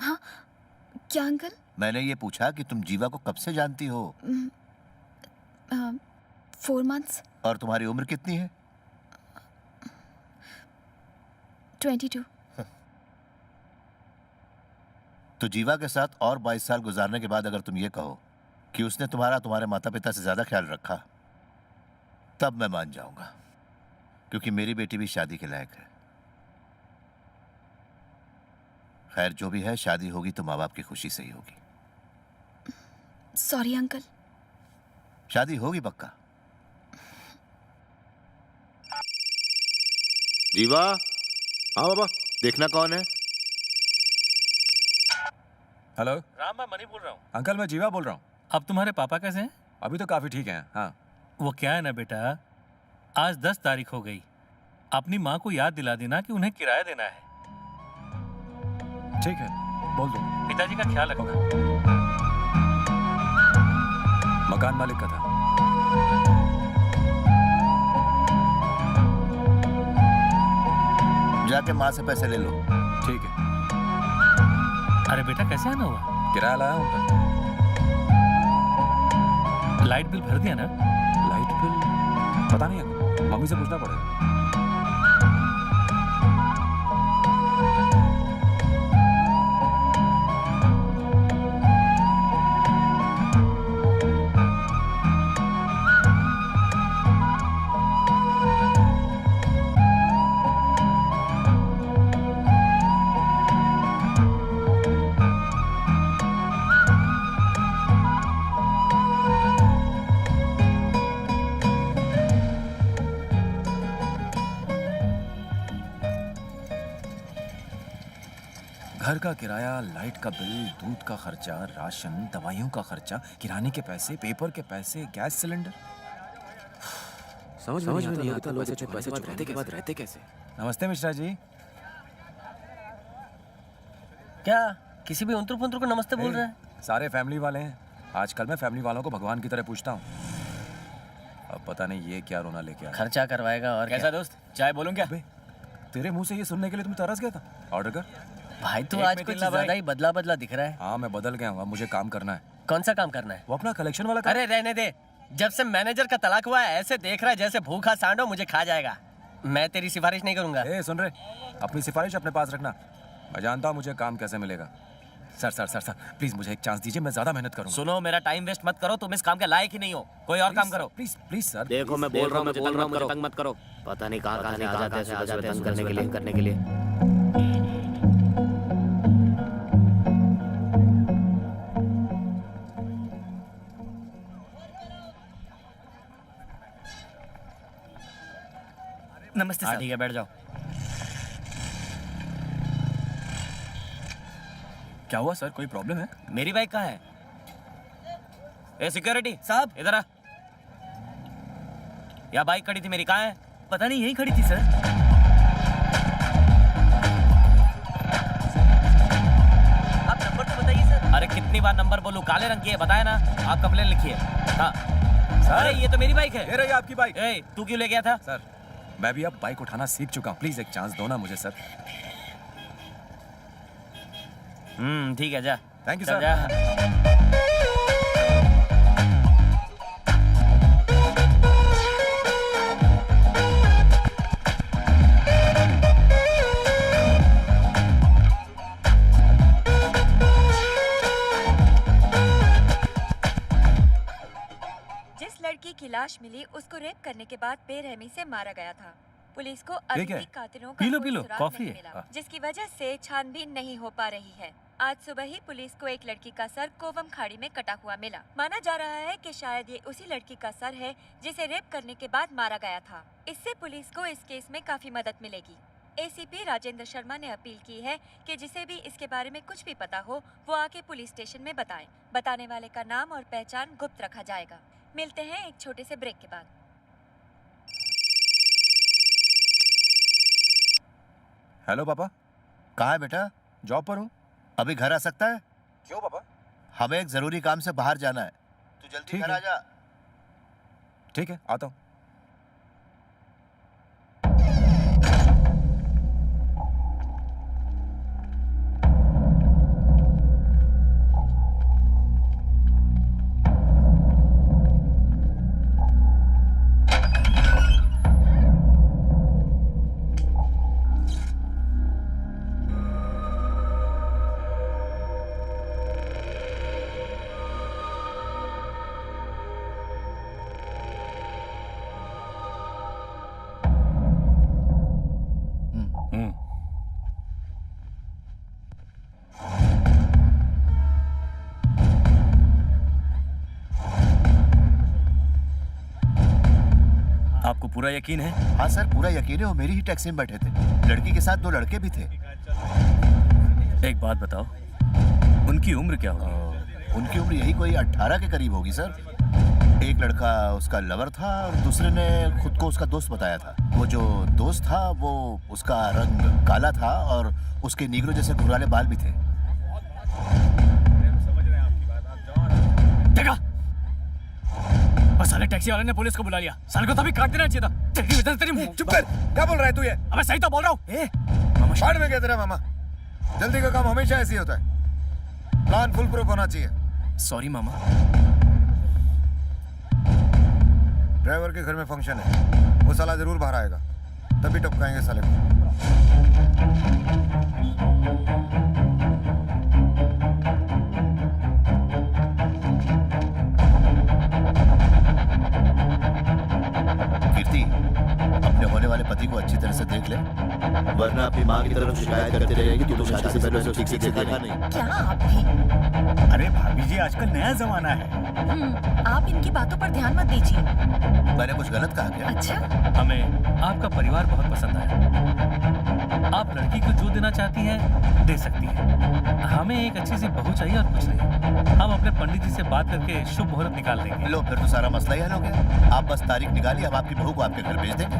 हाँ, क्या अंकल? मैंने ये पूछा कि तुम जीवा को कब से जानती हो? 4 months। और तुम्हारी उम्र कितनी है? 22। तो जीवा के साथ और 22 साल गुजारने के बाद अगर तुम ये कहो कि उसने तुम्हारे माता पिता से ज्यादा ख्याल रखा, तब मैं मान जाऊंगा, क्योंकि मेरी बेटी भी शादी के लायक है। खैर, जो भी है, शादी होगी तो माँ बाप की खुशी से ही होगी। Sorry uncle. शादी होगी पक्का। जीवा, हाँ बाबा, देखना कौन है। हेलो राम, मैं मनी बोल रहा हूँ। अंकल, मैं जीवा बोल रहा हूँ। अब तुम्हारे पापा कैसे हैं? अभी तो काफी ठीक हैं। हाँ, वो क्या है ना बेटा, आज 10 तारीख हो गई। अपनी माँ को याद दिला देना कि उन्हें किराया देना है। ठीक है, बोल दो। पिताजी का ख्याल रखना। मकान मालिक का था। जाके माँ से पैसे ले लो। ठीक है। अरे बेटा, कैसे आना हुआ? किराया लाया हूँ अंकल। लाइट बिल भर दिया ना? लाइट बिल पता नहीं अंकल, मम्मी से पूछना पड़ेगा। घर का किराया, लाइट का बिल, दूध का खर्चा, राशन, दवाइयों का खर्चा, किराने के पैसे, पेपर के पैसे, गैस सिलेंडर। समझ में नहीं आता लोग इतने पैसे चुराने के बाद रहते कैसे। नमस्ते मिश्रा जी। क्या किसी भी उंतरू पुंतरू को नमस्ते बोल रहे हैं? सारे फैमिली वाले हैं। आजकल मैं फैमिली वालों को भगवान की तरह पूछता हूँ। अब पता नहीं ये क्या रोना लेके आया। खर्चा करवाएगा और कैसा दोस्त, चाय बोलूं क्या? तेरे मुंह से ये सुनने के लिए तुम तरस गया था। ऑर्डर कर। भाई तू आज कुछ ज्यादा ही बदला बदला दिख रहा है। हाँ, मैं बदल गया हूँ। अब मुझे काम करना है। कौन सा काम करना है? वो अपना कलेक्शन वाला काम। अरे रहने दे, जब से मैनेजर का तलाक हुआ है ऐसे देख रहा है जैसे भूखा सांडो मुझे खा जाएगा। मैं तेरी सिफारिश नहीं करूंगा। सुन रहे, अपनी सिफारिश अपने पास रखना। मैं जानता हूँ मुझे काम कैसे मिलेगा। Sir sir sir sir please मुझे एक चांस दीजिए, मैं ज्यादा मेहनत करूंगा। सुनो, मेरा टाइम वेस्ट मत करो, तुम इस काम के लायक ही नहीं हो, कोई और काम करो। Please please sir. देखो मैं बोल रहा हूँ, मुझे तंग मत करो। पता नहीं कहाँ कहाँ से आ जाते हैं सुबह तंग करने के लिए। नमस्ते सर। ठीक है, बैठ जाओ। क्या हुआ सर, कोई प्रॉब्लम है? मेरी बाइक कहाँ है? ए सिक्योरिटी साहब, इधर आ। या बाइक खड़ी थी मेरी, कहाँ है? पता नहीं, यहीं खड़ी थी सर। आप नंबर तो बताइए सर। अरे कितनी बार नंबर बोलूं, काले रंग की है, बताया ना। आप कंप्लेन लिखिए। हाँ अरे ये तो मेरी बाइक है। ये रही आपकी बाइक। तू क्यों ले गया था? सर मैं भी अब बाइक उठाना सीख चुका हूँ, प्लीज एक चांस दो ना मुझे सर। ठीक है, जा। थैंक यू चल सर। जा। लड़की की लाश मिली, उसको रेप करने के बाद बेरहमी से मारा गया था। पुलिस को ये अभी क्या भी है? कातिलों का पी लो, कोई पी लो, सुराग कॉफी नहीं है। मिला, हाँ। जिसकी वजह से छानबीन नहीं हो पा रही है। आज सुबह ही पुलिस को एक लड़की का सर कोवम खाड़ी में कटा हुआ मिला। माना जा रहा है कि शायद ये उसी लड़की का सर है जिसे रेप करने के बाद मारा गया था। इससे पुलिस को इस केस में काफी मदद मिलेगी। एसीपी राजेंद्र शर्मा ने अपील की है कि जिसे भी इसके बारे में कुछ भी पता हो वो आके पुलिस स्टेशन में बताएं। बताने वाले का नाम और पहचान गुप्त रखा जाएगा। मिलते हैं एक छोटे से ब्रेक के बाद। हेलो पापा, कहाँ है बेटा? जॉब पर हूँ। अभी घर आ सकता है? क्यों पापा? हमें एक जरूरी काम से बाहर जाना है, तू जल्दी घर आ जा। ठीक है, आता हूँ। आपको पूरा यकीन है? हाँ सर, पूरा यकीन है। वो मेरी ही टैक्सी में बैठे थे। लड़की के साथ 2 लड़के भी थे। एक बात बताओ, उनकी उम्र क्या होगी? उनकी उम्र यही कोई 18 के करीब होगी सर। एक लड़का उसका लवर था और दूसरे ने खुद को उसका दोस्त बताया था। वो जो दोस्त था वो उसका रंग काला था और उसके नीग्रो जैसे घुंघराले बाल भी थे। देखा? और साले टैक्सी वाले ने पुलिस को बुला लिया। साले को तभी काट देना चाहिए था। तेरी वजह से तेरी चुप कर, क्या बोल रहा है तू ये? अबे सही तो बोल रहा हूँ। मामा शार्ट में क्या तेरा मामा? जल्दी का काम हमेशा ऐसे ही होता है। प्लान फुल प्रूफ होना चाहिए। सॉरी मामा। ड्राइवर के घर में फंक्शन है, वो साला जरूर बाहर आएगा, तभी टपकाएंगे साले को। कीर्ति, अपने होने वाले पति को अच्छी तरह से देख ले, वरना अपनी माँ की तरफ शिकायत करते रहेगी कि तू शादी से पहले उसे ठीक से देखा नहीं। क्या आप भी? अरे भाभी जी, आजकल नया जमाना है। आप इनकी बातों पर ध्यान मत दीजिए। मैंने कुछ गलत कहा क्या? अच्छा, हमें आपका परिवार बहुत पसंद आया। आप लड़की को जो देना चाहती हैं दे सकती हैं। हमें एक अच्छी सी बहू चाहिए और कुछ नहीं। हम अपने पंडित जी से बात करके शुभ मुहूर्त निकाल देंगे। लो, फिर तो सारा मसला ही हल हो गया। आप बस तारीख निकालिए, हम आपकी बहू को आपके घर भेज देंगे।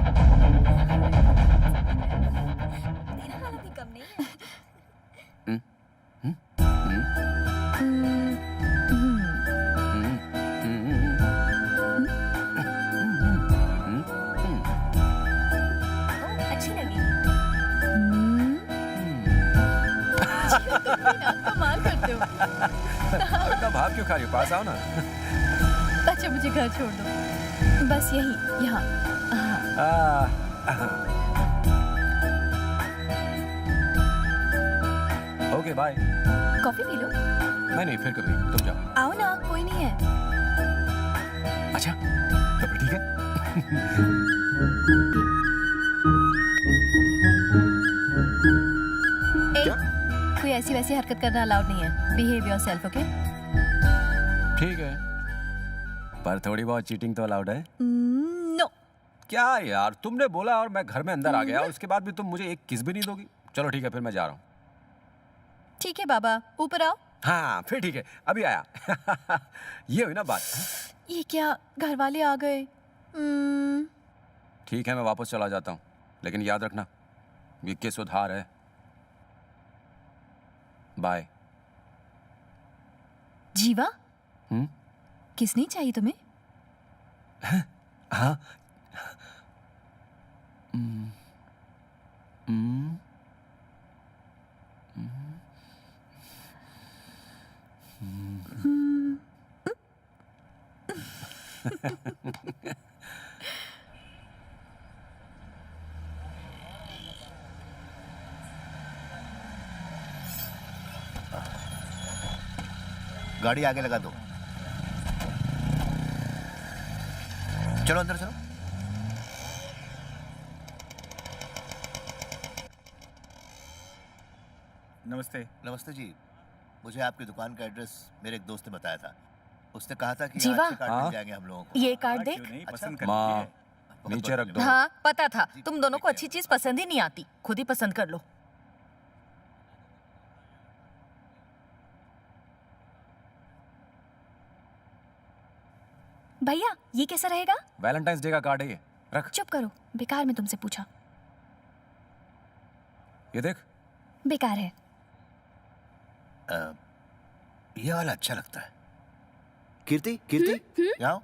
अच्छी लगी। कमाल करते हो। इतना भाव क्यों खा रही हो? पास आओ ना। अच्छा मुझे घर छोड़ दो, बस यही यहाँ। Okay bye. कॉफी पी लो। नहीं, फिर कभी। तुम जाओ। आओ ना, कोई नहीं है। अच्छा तो फिर ठीक है। कोई ऐसी वैसी हरकत करना अलाउड नहीं है। Behave yourself, okay? ठीक है, पर थोड़ी बहुत चीटिंग तो अलाउड है। नो। क्या यार, तुमने बोला और मैं घर में अंदर आ गया और उसके बाद भी तुम मुझे एक किस भी नहीं दोगी? चलो ठीक है, फिर मैं जा रहा हूँ। ठीक है बाबा, ऊपर आओ। हाँ फिर ठीक है, अभी आया। ये हुई ना बात। ये क्या, घर वाले आ गए? ठीक है, मैं वापस चला जाता हूँ, लेकिन याद रखना ये केस उधार है। बाय। जीवा? किसने चाहिए तुम्हें? हाँ। गाड़ी आगे लगा दो। चलो अंदर चलो। नमस्ते। नमस्ते जी, मुझे आपकी दुकान का एड्रेस मेरे एक दोस्त ने बताया था। उसने कहा था कि जीवा। आज से कार्ड मिल जाएंगे हम लोगों को। ये कार्ड देख। माँ नीचे रख दो। हाँ पता था, तुम दोनों को अच्छी चीज पसंद ही नहीं आती, खुद ही पसंद कर लो। भैया ये कैसा रहेगा? वैलेंटाइंस डे का कार्ड है ये, रख। चुप करो, बेकार में तुमसे पूछा। ये देख। बेकार है। ये वाला अच्छा लगता है। कीर्ति कीर्ति यहाँ आओ।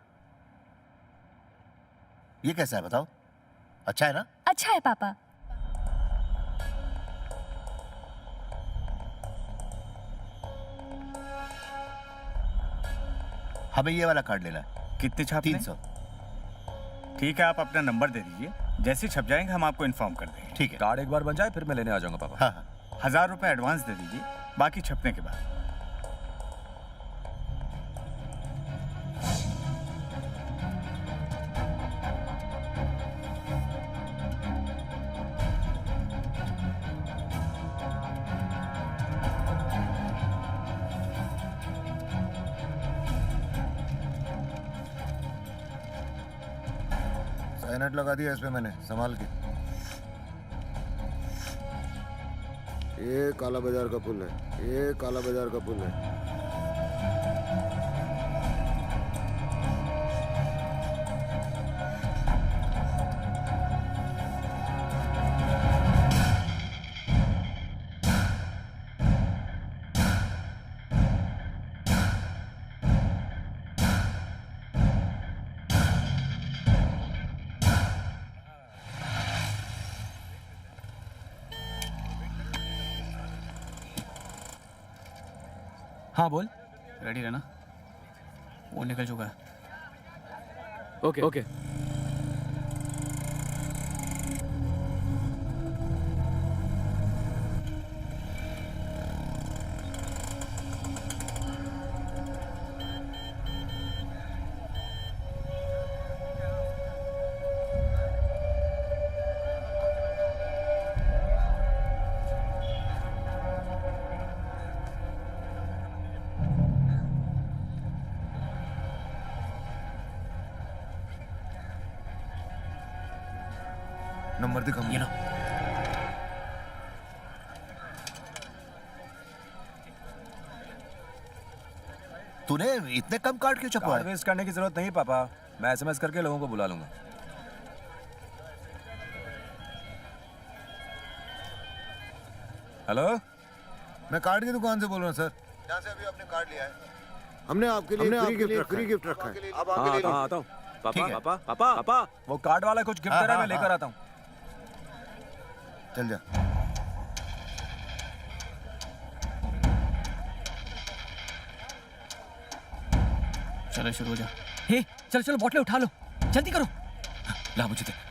ये कैसा है बताओ? अच्छा है ना? अच्छा है पापा। हमें ये वाला कार्ड लेना है। कितने छापने? 300। ठीक है, आप अपना नंबर दे दीजिए, जैसे ही छप जाएंगे हम आपको इन्फॉर्म कर देंगे। ठीक है। कार्ड एक बार बन जाए फिर मैं लेने आ जाऊंगा पापा। हाँ। 1000 रुपए एडवांस दे दीजिए, बाकी छपने के बाद। साइनेट लगा दिया इस पे मैंने, संभाल के। ये काला बाजार का पुल है, ये काला बाजार का पुल है। हाँ बोल। रेडी रहना, वो निकल चुका है। Okay okay. नंबर दिखा मुझे। तूने इतने कम कार्ड क्यों छपवाए? कार्ड वेस्ट करने की जरूरत नहीं पापा, मैं एसएमएस करके लोगों को बुला लूंगा। हेलो, मैं कार्ड की दुकान से बोल रहा हूँ सर, जहाँ से अभी आपने कार्ड लिया है। हमने आपके लिए फ्री गिफ्ट रखा है। अब हाँ, आपके लिए आता हूँ। पापा पापा पापा पापा, वो कार्ड वाला कुछ गिफ्ट दे रहा है, मैं लेकर आता हूँ। चल जा। चलो शुरू हो जा। हे चलो चलो, बोतलें उठा लो, जल्दी करो। ला मुझे दे।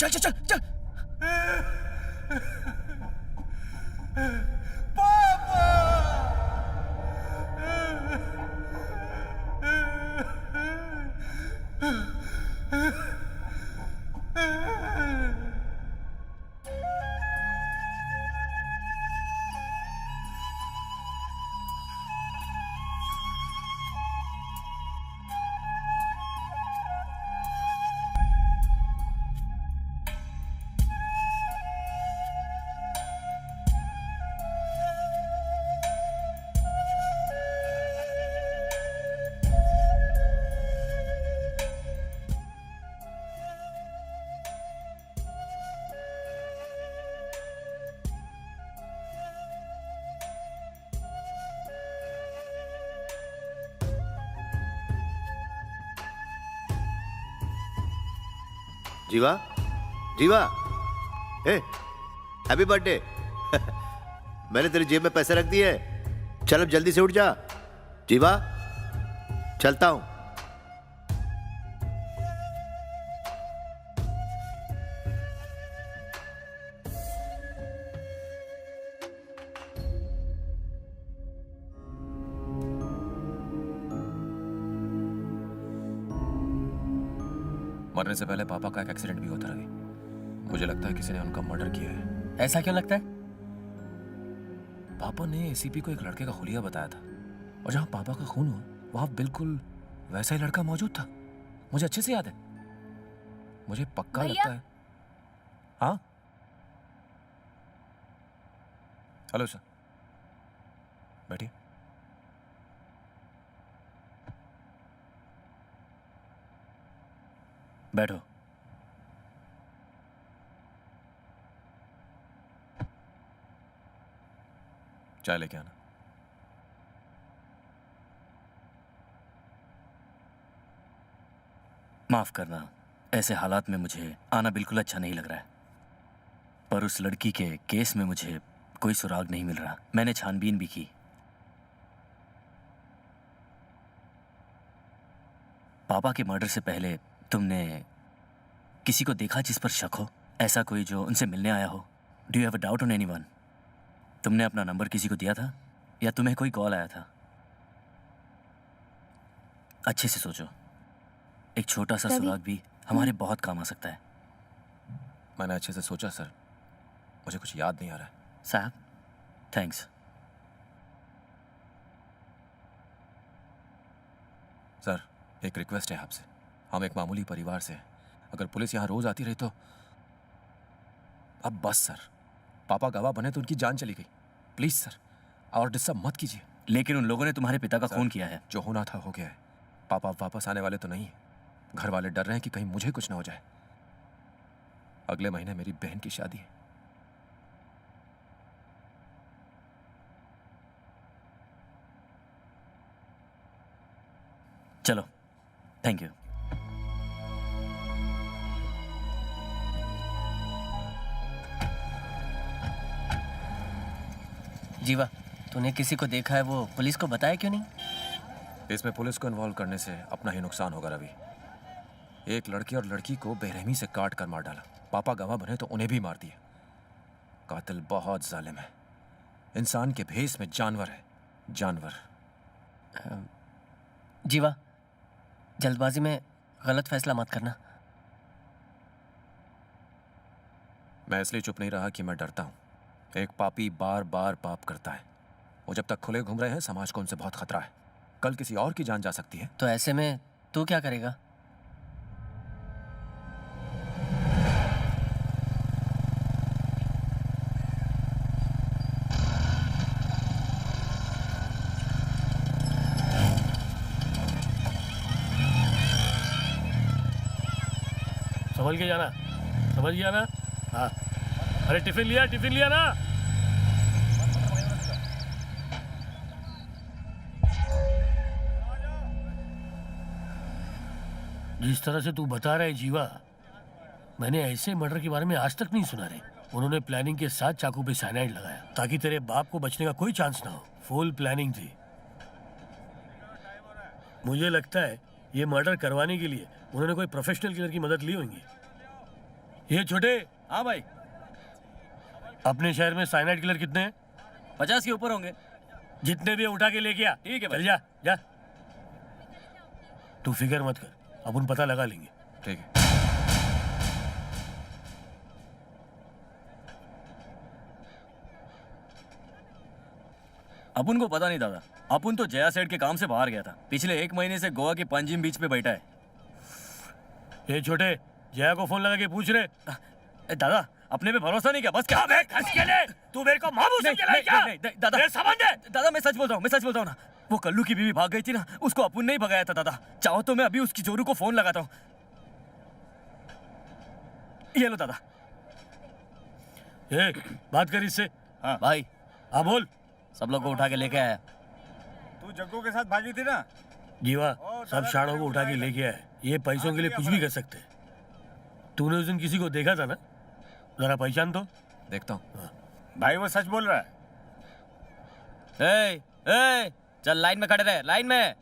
चल चल चल चल। पापा! जीवा, जीवा, हैप्पी बर्थडे। मैंने तेरी जेब में पैसे रख दिए, चल अब जल्दी से उठ जा। जीवा, चलता हूं। मरने से पहले पापा का एक एक्सीडेंट भी होता रवि। मुझे लगता है किसी ने उनका मर्डर किया है। ऐसा क्यों लगता है? पापा ने एसीपी को एक लड़के का हुलिया बताया था, और जहां पापा का खून हुआ वहां बिल्कुल वैसा ही लड़का मौजूद था। मुझे अच्छे से याद है। मुझे पक्का लगता है। हाँ, हेलो सर, बैठिए। बैठो। चाय लेके आना। माफ करना, ऐसे हालात में मुझे आना बिल्कुल अच्छा नहीं लग रहा है, पर उस लड़की के केस में मुझे कोई सुराग नहीं मिल रहा। मैंने छानबीन भी की। पापा के मर्डर से पहले तुमने किसी को देखा जिस पर शक हो? ऐसा कोई जो उनसे मिलने आया हो? Do you have a doubt on anyone? तुमने अपना नंबर किसी को दिया था या तुम्हें कोई कॉल आया था? अच्छे से सोचो, एक छोटा सा सुराग भी हमारे बहुत काम आ सकता है। मैंने अच्छे से सोचा सर, मुझे कुछ याद नहीं आ रहा है। साहब, थैंक्स। सर, एक रिक्वेस्ट है आपसे। हम एक मामूली परिवार से हैं। अगर पुलिस यहाँ रोज आती रही तो अब बस सर। पापा गवाह बने तो उनकी जान चली गई। प्लीज सर, और डिस्टर्ब मत कीजिए। लेकिन उन लोगों ने तुम्हारे पिता का खून किया है। जो होना था हो गया है। पापा अब वापस आने वाले तो नहीं है। घर वाले डर रहे हैं कि कहीं मुझे कुछ ना हो जाए। अगले महीने मेरी बहन की शादी है। चलो, थैंक यू। जीवा, तूने किसी को देखा है, वो पुलिस को बताया क्यों नहीं? इसमें पुलिस को इन्वॉल्व करने से अपना ही नुकसान होगा रवि। एक लड़के और लड़की को बेरहमी से काट कर मार डाला। पापा गवाह बने तो उन्हें भी मार दिया। कातिल बहुत जालिम है। इंसान के भेष में जानवर है, जानवर। जीवा, जल्दबाजी में गलत फैसला मत करना। मैं इसलिए चुप नहीं रहा कि मैं डरता हूं। एक पापी बार बार पाप करता है। वो जब तक खुले घूम रहे हैं, समाज को उनसे बहुत खतरा है। कल किसी और की जान जा सकती है। तो ऐसे में तू क्या करेगा? संभल के जाना, समझ गया ना? हाँ। अरे टिफिन लिया ना? जिस तरह से तू बता रहा है जीवा, मैंने ऐसे मर्डर के बारे में आज तक नहीं सुना रे। उन्होंने प्लानिंग के साथ चाकू पे साइनाइड लगाया ताकि तेरे बाप को बचने का कोई चांस ना हो। फुल प्लानिंग थी। मुझे लगता है ये मर्डर करवाने के लिए उन्होंने कोई प्रोफेशनल किलर की मदद ली होगी। ये छोटे। हाँ भाई। अपने शहर में साइनाइड किलर कितने हैं? 50 के ऊपर होंगे। जितने भी उठा के लेके आ। ठीक है भाई। चल जा। तू फिक्र मत कर, अपन पता लगा लेंगे। ठीक है। अपन को पता नहीं दादा, अपन तो जया सेठ के काम से बाहर गया था। पिछले 1 महीने से गोवा के पंजिम बीच पे बैठा है। ये छोटे, जया को फोन लगा के पूछ रहे। दादा, अपने पे भरोसा नहीं क्या? बस क्या तू मेरे को मामू समझ रहा है क्या? दादा, समझ दे। दादा मैं सच बोल रहा हूँ ना। वो कल्लू की बीवी भाग गई थी ना, उसको अपन ने ही भगाया था दादा। चाहो तो मैं अभी उसकी जोरू को फोन लगाता हूँ। ये लो दादा। बात कर इससे। हाँ भाई। हाँ बोल। सब लोग को उठा के लेके आया। तू जग्गू के साथ भागी थी ना? जीवा, सब शाणों को उठा के लेके आए। ये पैसों के लिए कुछ भी कर सकते। तूने उस दिन किसी को देखा था ना? जरा पहचान तो। देखता हूँ। भाई वो सच बोल रहा है। ए, चल लाइन में खड़े रहे, लाइन में।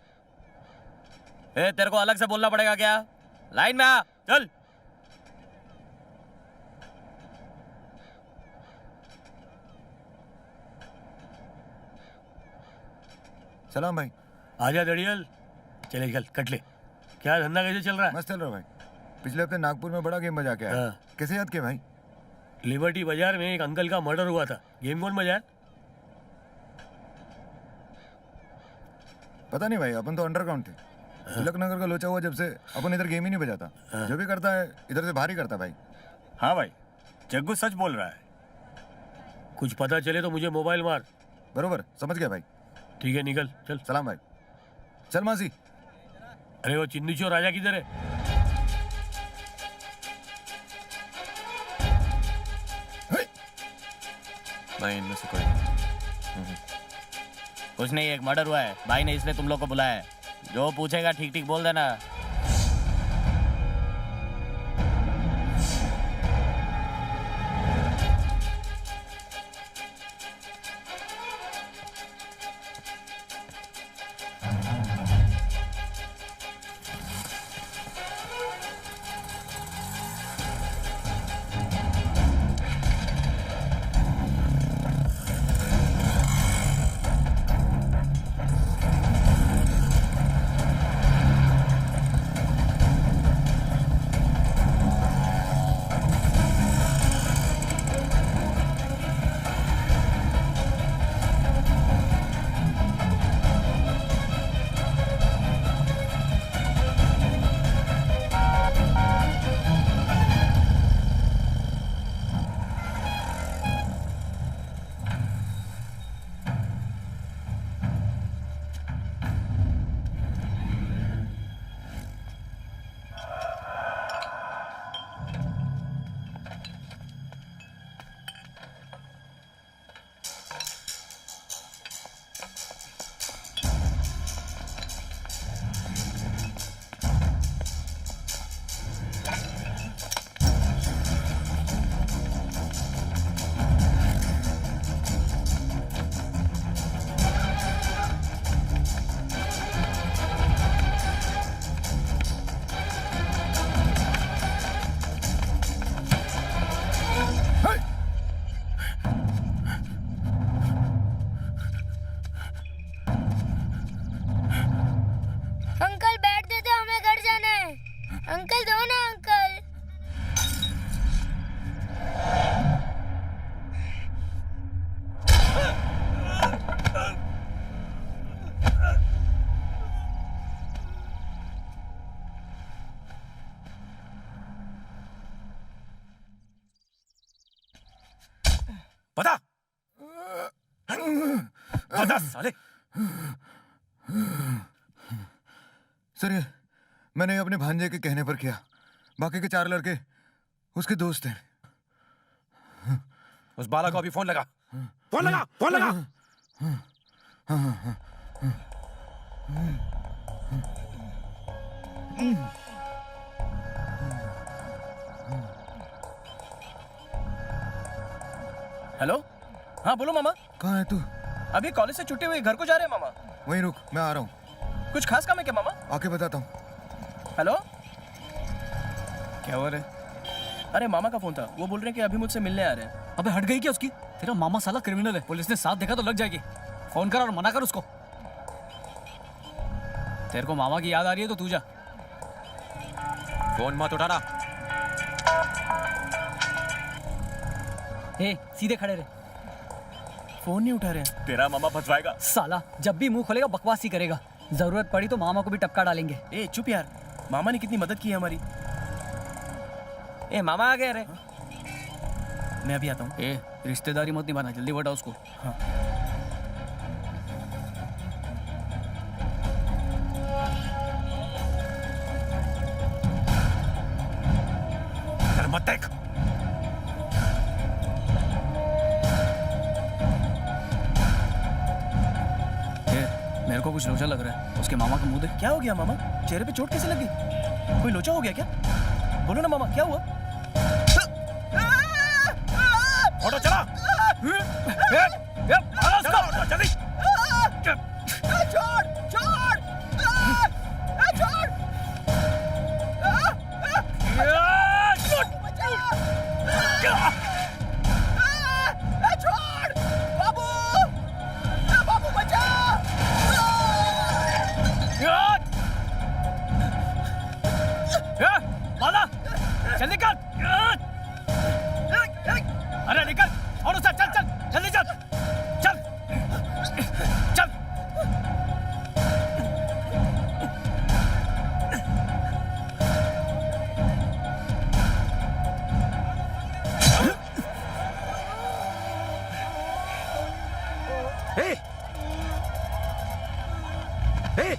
तेरे को अलग से बोलना पड़ेगा क्या? लाइन में आ, चल। सलाम भाई। आजा दड़ियल, चले चल कट ले। क्या धंधा कैसे चल रहा है? मस्त चल रहा है भाई। पिछले हफ्ते नागपुर में बड़ा गेम बजा के आया। कैसे याद किया भाई? लिबर्टी बाजार में एक अंकल का मर्डर हुआ था। गेम कौन बजाया? पता नहीं भाई, अपन तो अंडरग्राउंड थे। तिलक नगर का लोचा हुआ जब से अपन इधर गेम ही नहीं बजाता। जो भी करता है इधर से बाहर ही करता भाई। हाँ भाई, जग्गू सच बोल रहा है। कुछ पता चले तो मुझे मोबाइल मार। बरोबर, समझ गया भाई। ठीक है, निकल चल। सलाम भाई। चल मासी। अरे वो चिंदी चोर राजा किधर है? नहीं, इनमें से कोई नहीं। कुछ नहीं, एक मर्डर हुआ है। भाई ने इसलिए तुम लोग को बुलाया है। जो पूछेगा ठीक ठीक बोल देना। बता साले। सर ये मैंने अपने भांजे के कहने पर किया। बाकी के 4 लड़के उसके दोस्त हैं। उस बाला को अभी फोन लगा। फोन लगा, फोन लगा। हेलो, हाँ बोलो मामा। कहाँ है तू? अभी कॉलेज से छुट्टी हुई, घर को जा रहे हैं मामा। वहीं रुक, मैं आ रहा हूँ। कुछ खास काम है क्या मामा? आके बताता हूँ। हेलो, क्या हो रहा है? अरे मामा का फोन था, वो बोल रहे हैं कि अभी मुझसे मिलने आ रहे हैं। अबे हट गई क्या उसकी? तेरा मामा साला क्रिमिनल है, पुलिस ने साथ देखा तो लग जाएगी। फोन कर और मना कर उसको। तेरे को मामा की याद आ रही है तो तू जा। फोन मत उठाना। सीधे खड़े रहे। फोन नहीं उठा रहे हैं। तेरा मामा फंसवाएगा साला, जब भी मुंह खोलेगा बकवास ही करेगा। जरूरत पड़ी तो मामा को भी टपका डालेंगे। ए चुप यार, मामा ने कितनी मदद की है हमारी। ए मामा आ गए रे। मैं अभी आता हूँ। रिश्तेदारी मत निभाना, जल्दी बता उसको। हाँ। मत देख। मेरे को कुछ लोचा लग रहा है। उसके मामा का मुंह देख। क्या हो गया मामा? चेहरे पे चोट कैसे लगी? कोई लोचा हो गया क्या? बोलो ना मामा, क्या हुआ? ए! ए!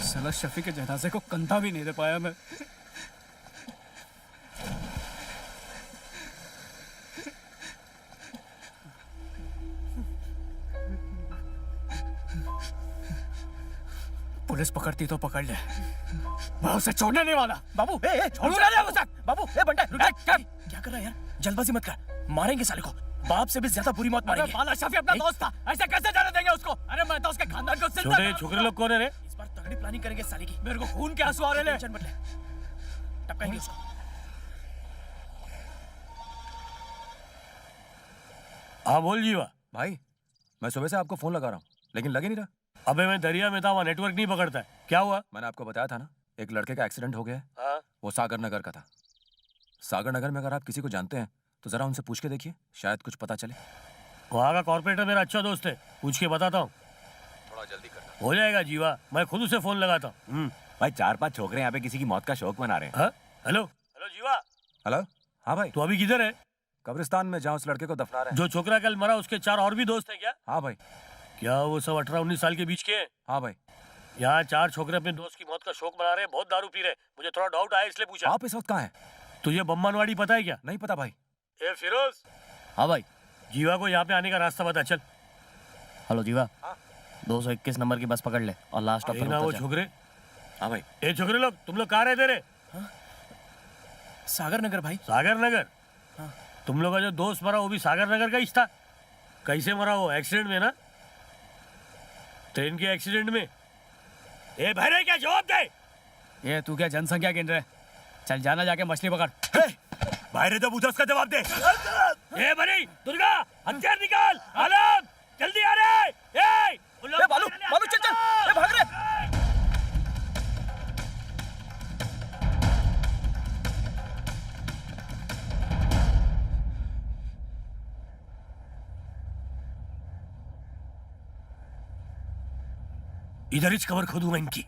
साला शफी के जनाजे को कंधा भी नहीं दे पाया मैं। पुलिस पकड़ती तो पकड़ ले, मैं उसे छोड़ने नहीं वाला। बाबू छोड़ने नहीं उसे। बाबू बंटा रुक जा। क्या कर रहा है यार, जल्दबाजी मत कर, मारेंगे साले को, बाप से भी ज्यादा बुरी मौत मारेंगे। बाला शफी अपना दोस्त था, ऐसे कैसे जाने देंगे उसको? अरे मैं तो उसके खानदान को छोटे छोकरे लोग कौन है रे? इस बार तगड़ी प्लानिंग करेंगे साले की। मेरे को खून के आंसू आ रहे हैं। टेंशन मत ले, टपकाएंगे उसको। हाँ बोल जीवा। भाई मैं सुबह से आपको फोन लगा रहा हूँ लेकिन लगे नहीं रहा। अबे मैं दरिया में था, वहाँ नेटवर्क नहीं पकड़ता है। क्या हुआ? मैंने आपको बताया था ना, एक लड़के का एक्सीडेंट हो गया है। हाँ? वो सागर नगर का था। सागर नगर में अगर आप किसी को जानते हैं तो जरा उनसे पूछ के देखिए, शायद कुछ पता चले। वहाँ का कॉर्पोरेटर मेरा अच्छा दोस्त है, पूछ के बताता हूँ। थोड़ा जल्दी करना। हो जाएगा जीवा, मैं खुद उसे फोन लगाता हूँ। भाई 4-5 छोकरे यहाँ पे किसी की मौत का शौक मना रहे हैं। हेलो हेलो जीवा। हेलो, हाँ भाई। तू अभी किधर है? कब्रिस्तान में जहाँ उस लड़के को दफना रहे हैं। जो छोकरा कल मरा उसके 4 और भी दोस्त हैं क्या? हाँ भाई। क्या वो सब 18-19 साल के बीच के हैं? हाँ भाई। यहाँ 4 छोकरे अपने दोस्त की मौत का शौक मना रहे हैं, बहुत दारू पी रहे हैं। मुझे थोड़ा डाउट आया इसलिए पूछा। आप इस वक्त कहाँ हैं? तुझे बम्बानवाड़ी पता है क्या? नहीं पता भाई। ए फिरोज। हाँ भाई। जीवा को यहाँ पे आने का रास्ता बता, चल। हेलो जीवा, 221 नंबर की बस पकड़ ले और लास्ट स्टॉप पर ना वो उतर जा। छोकरे। हाँ भाई। ए छोकरे लोग, तुम लोग कहाँ रहते रे? सागर नगर भाई। सागर नगर? तुम लोग का जो दोस्त मरा वो भी सागर नगर का ही था? कैसे मरा वो? एक्सीडेंट में ना? ट्रेन के एक्सीडेंट में? ए भाई क्या जवाब दे? ये तू क्या जनसंख्या गिन रहे? चल जाना जाके मछली पकड़। बाहर तो पूछा, उसका जवाब दे। ए बनी दुर्गा, हथियार निकाल। आलम जल्दी आ रे। ए बालू बालू चल चल, ए भाग रे। इधर ही कवर खोदूंगा इनकी।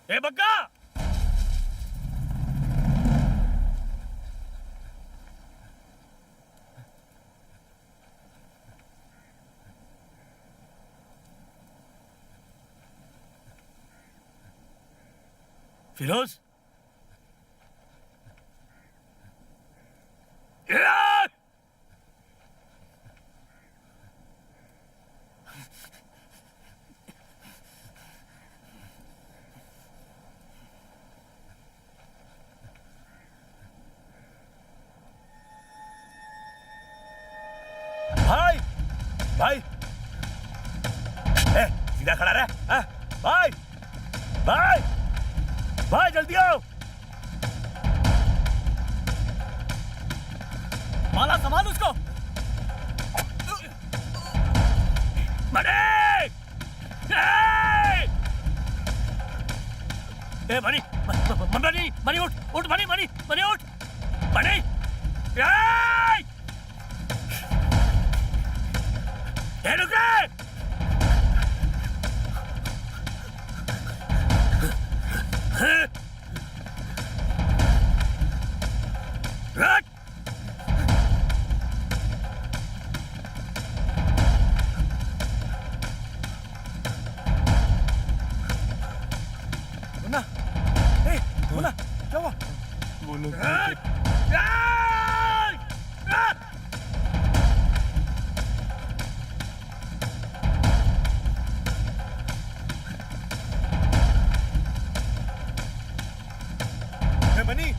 ए बक्का, फिरोज। भाई भाई, ए सीधा खड़ा रह। भाई भाई भाई जल्दी आओ। माला संभाल उसको। बने ए बनी बनी बनी उठ उठ बनी बनी बनी उठ बनी। ए रुक रे। रख। मुन्ना, ए मुन्ना, क्या हुआ? वो लोग बनी।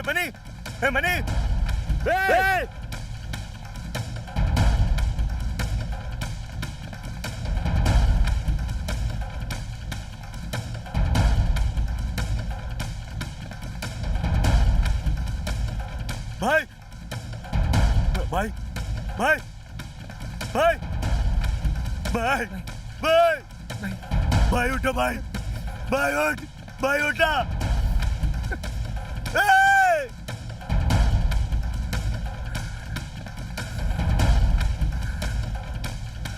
बनी, बनी, भाई भाई भाई भाई भाई भाई भाई उठो भाई भाई उठ भाई उठा।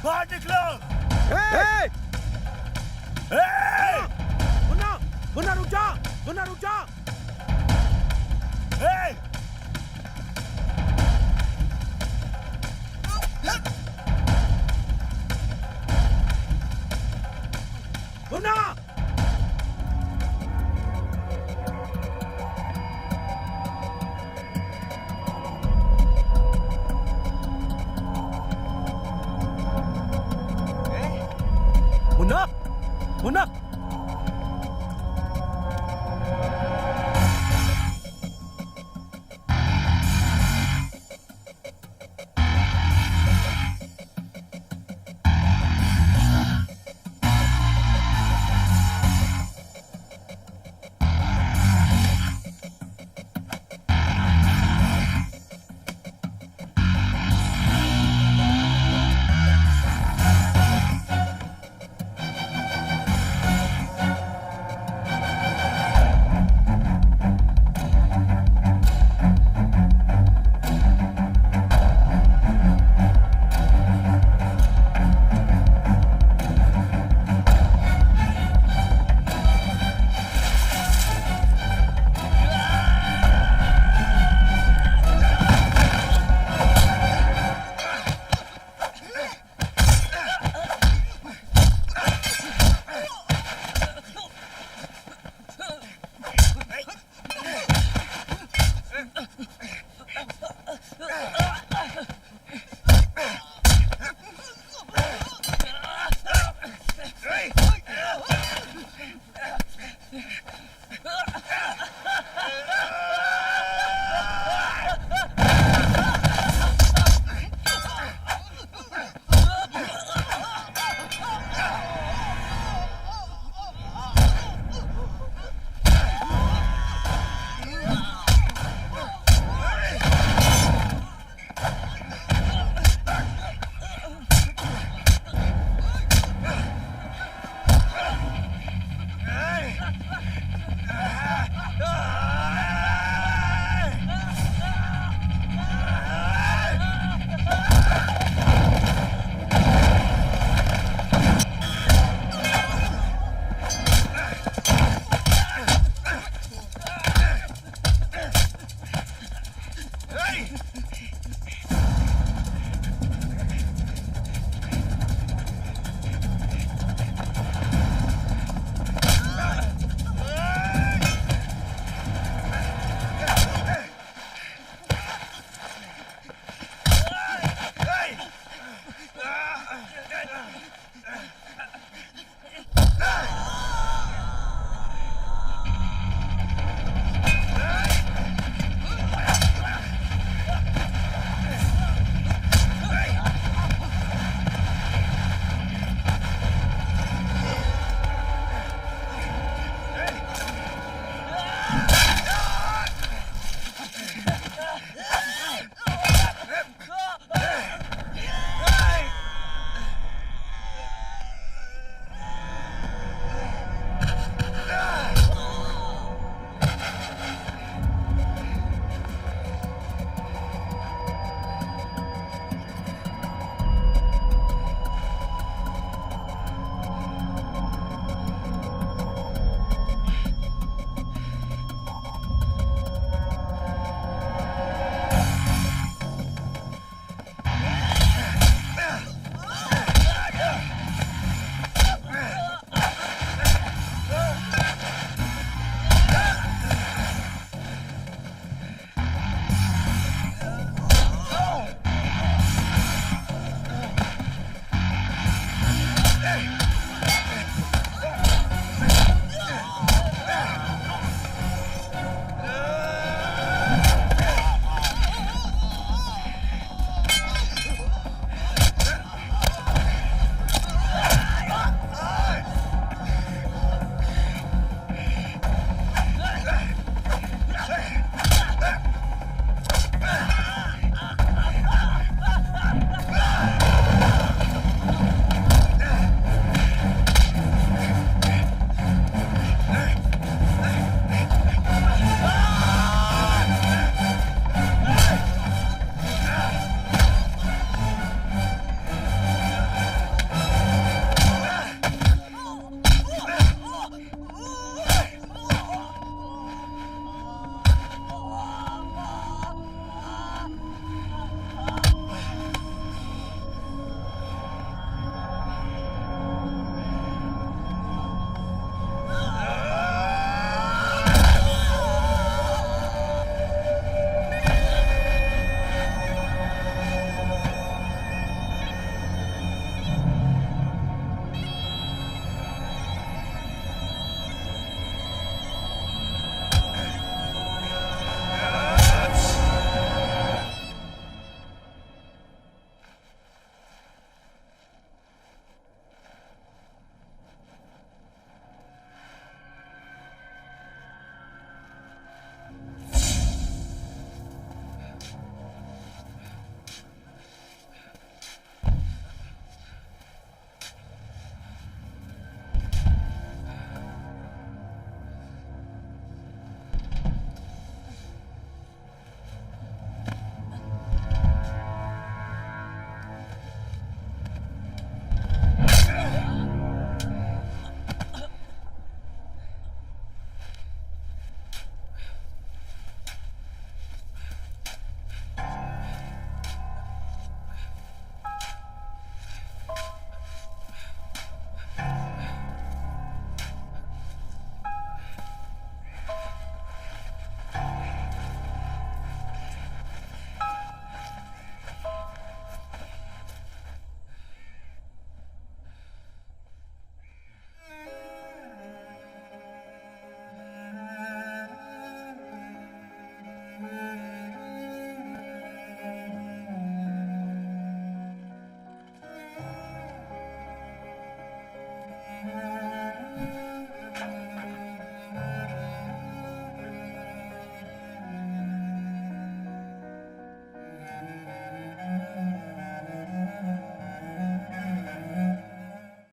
बाहर निकलो। मुन्ना मुन्ना रुक जा, मुन्ना रुक जा। मुन्ना मुन्ना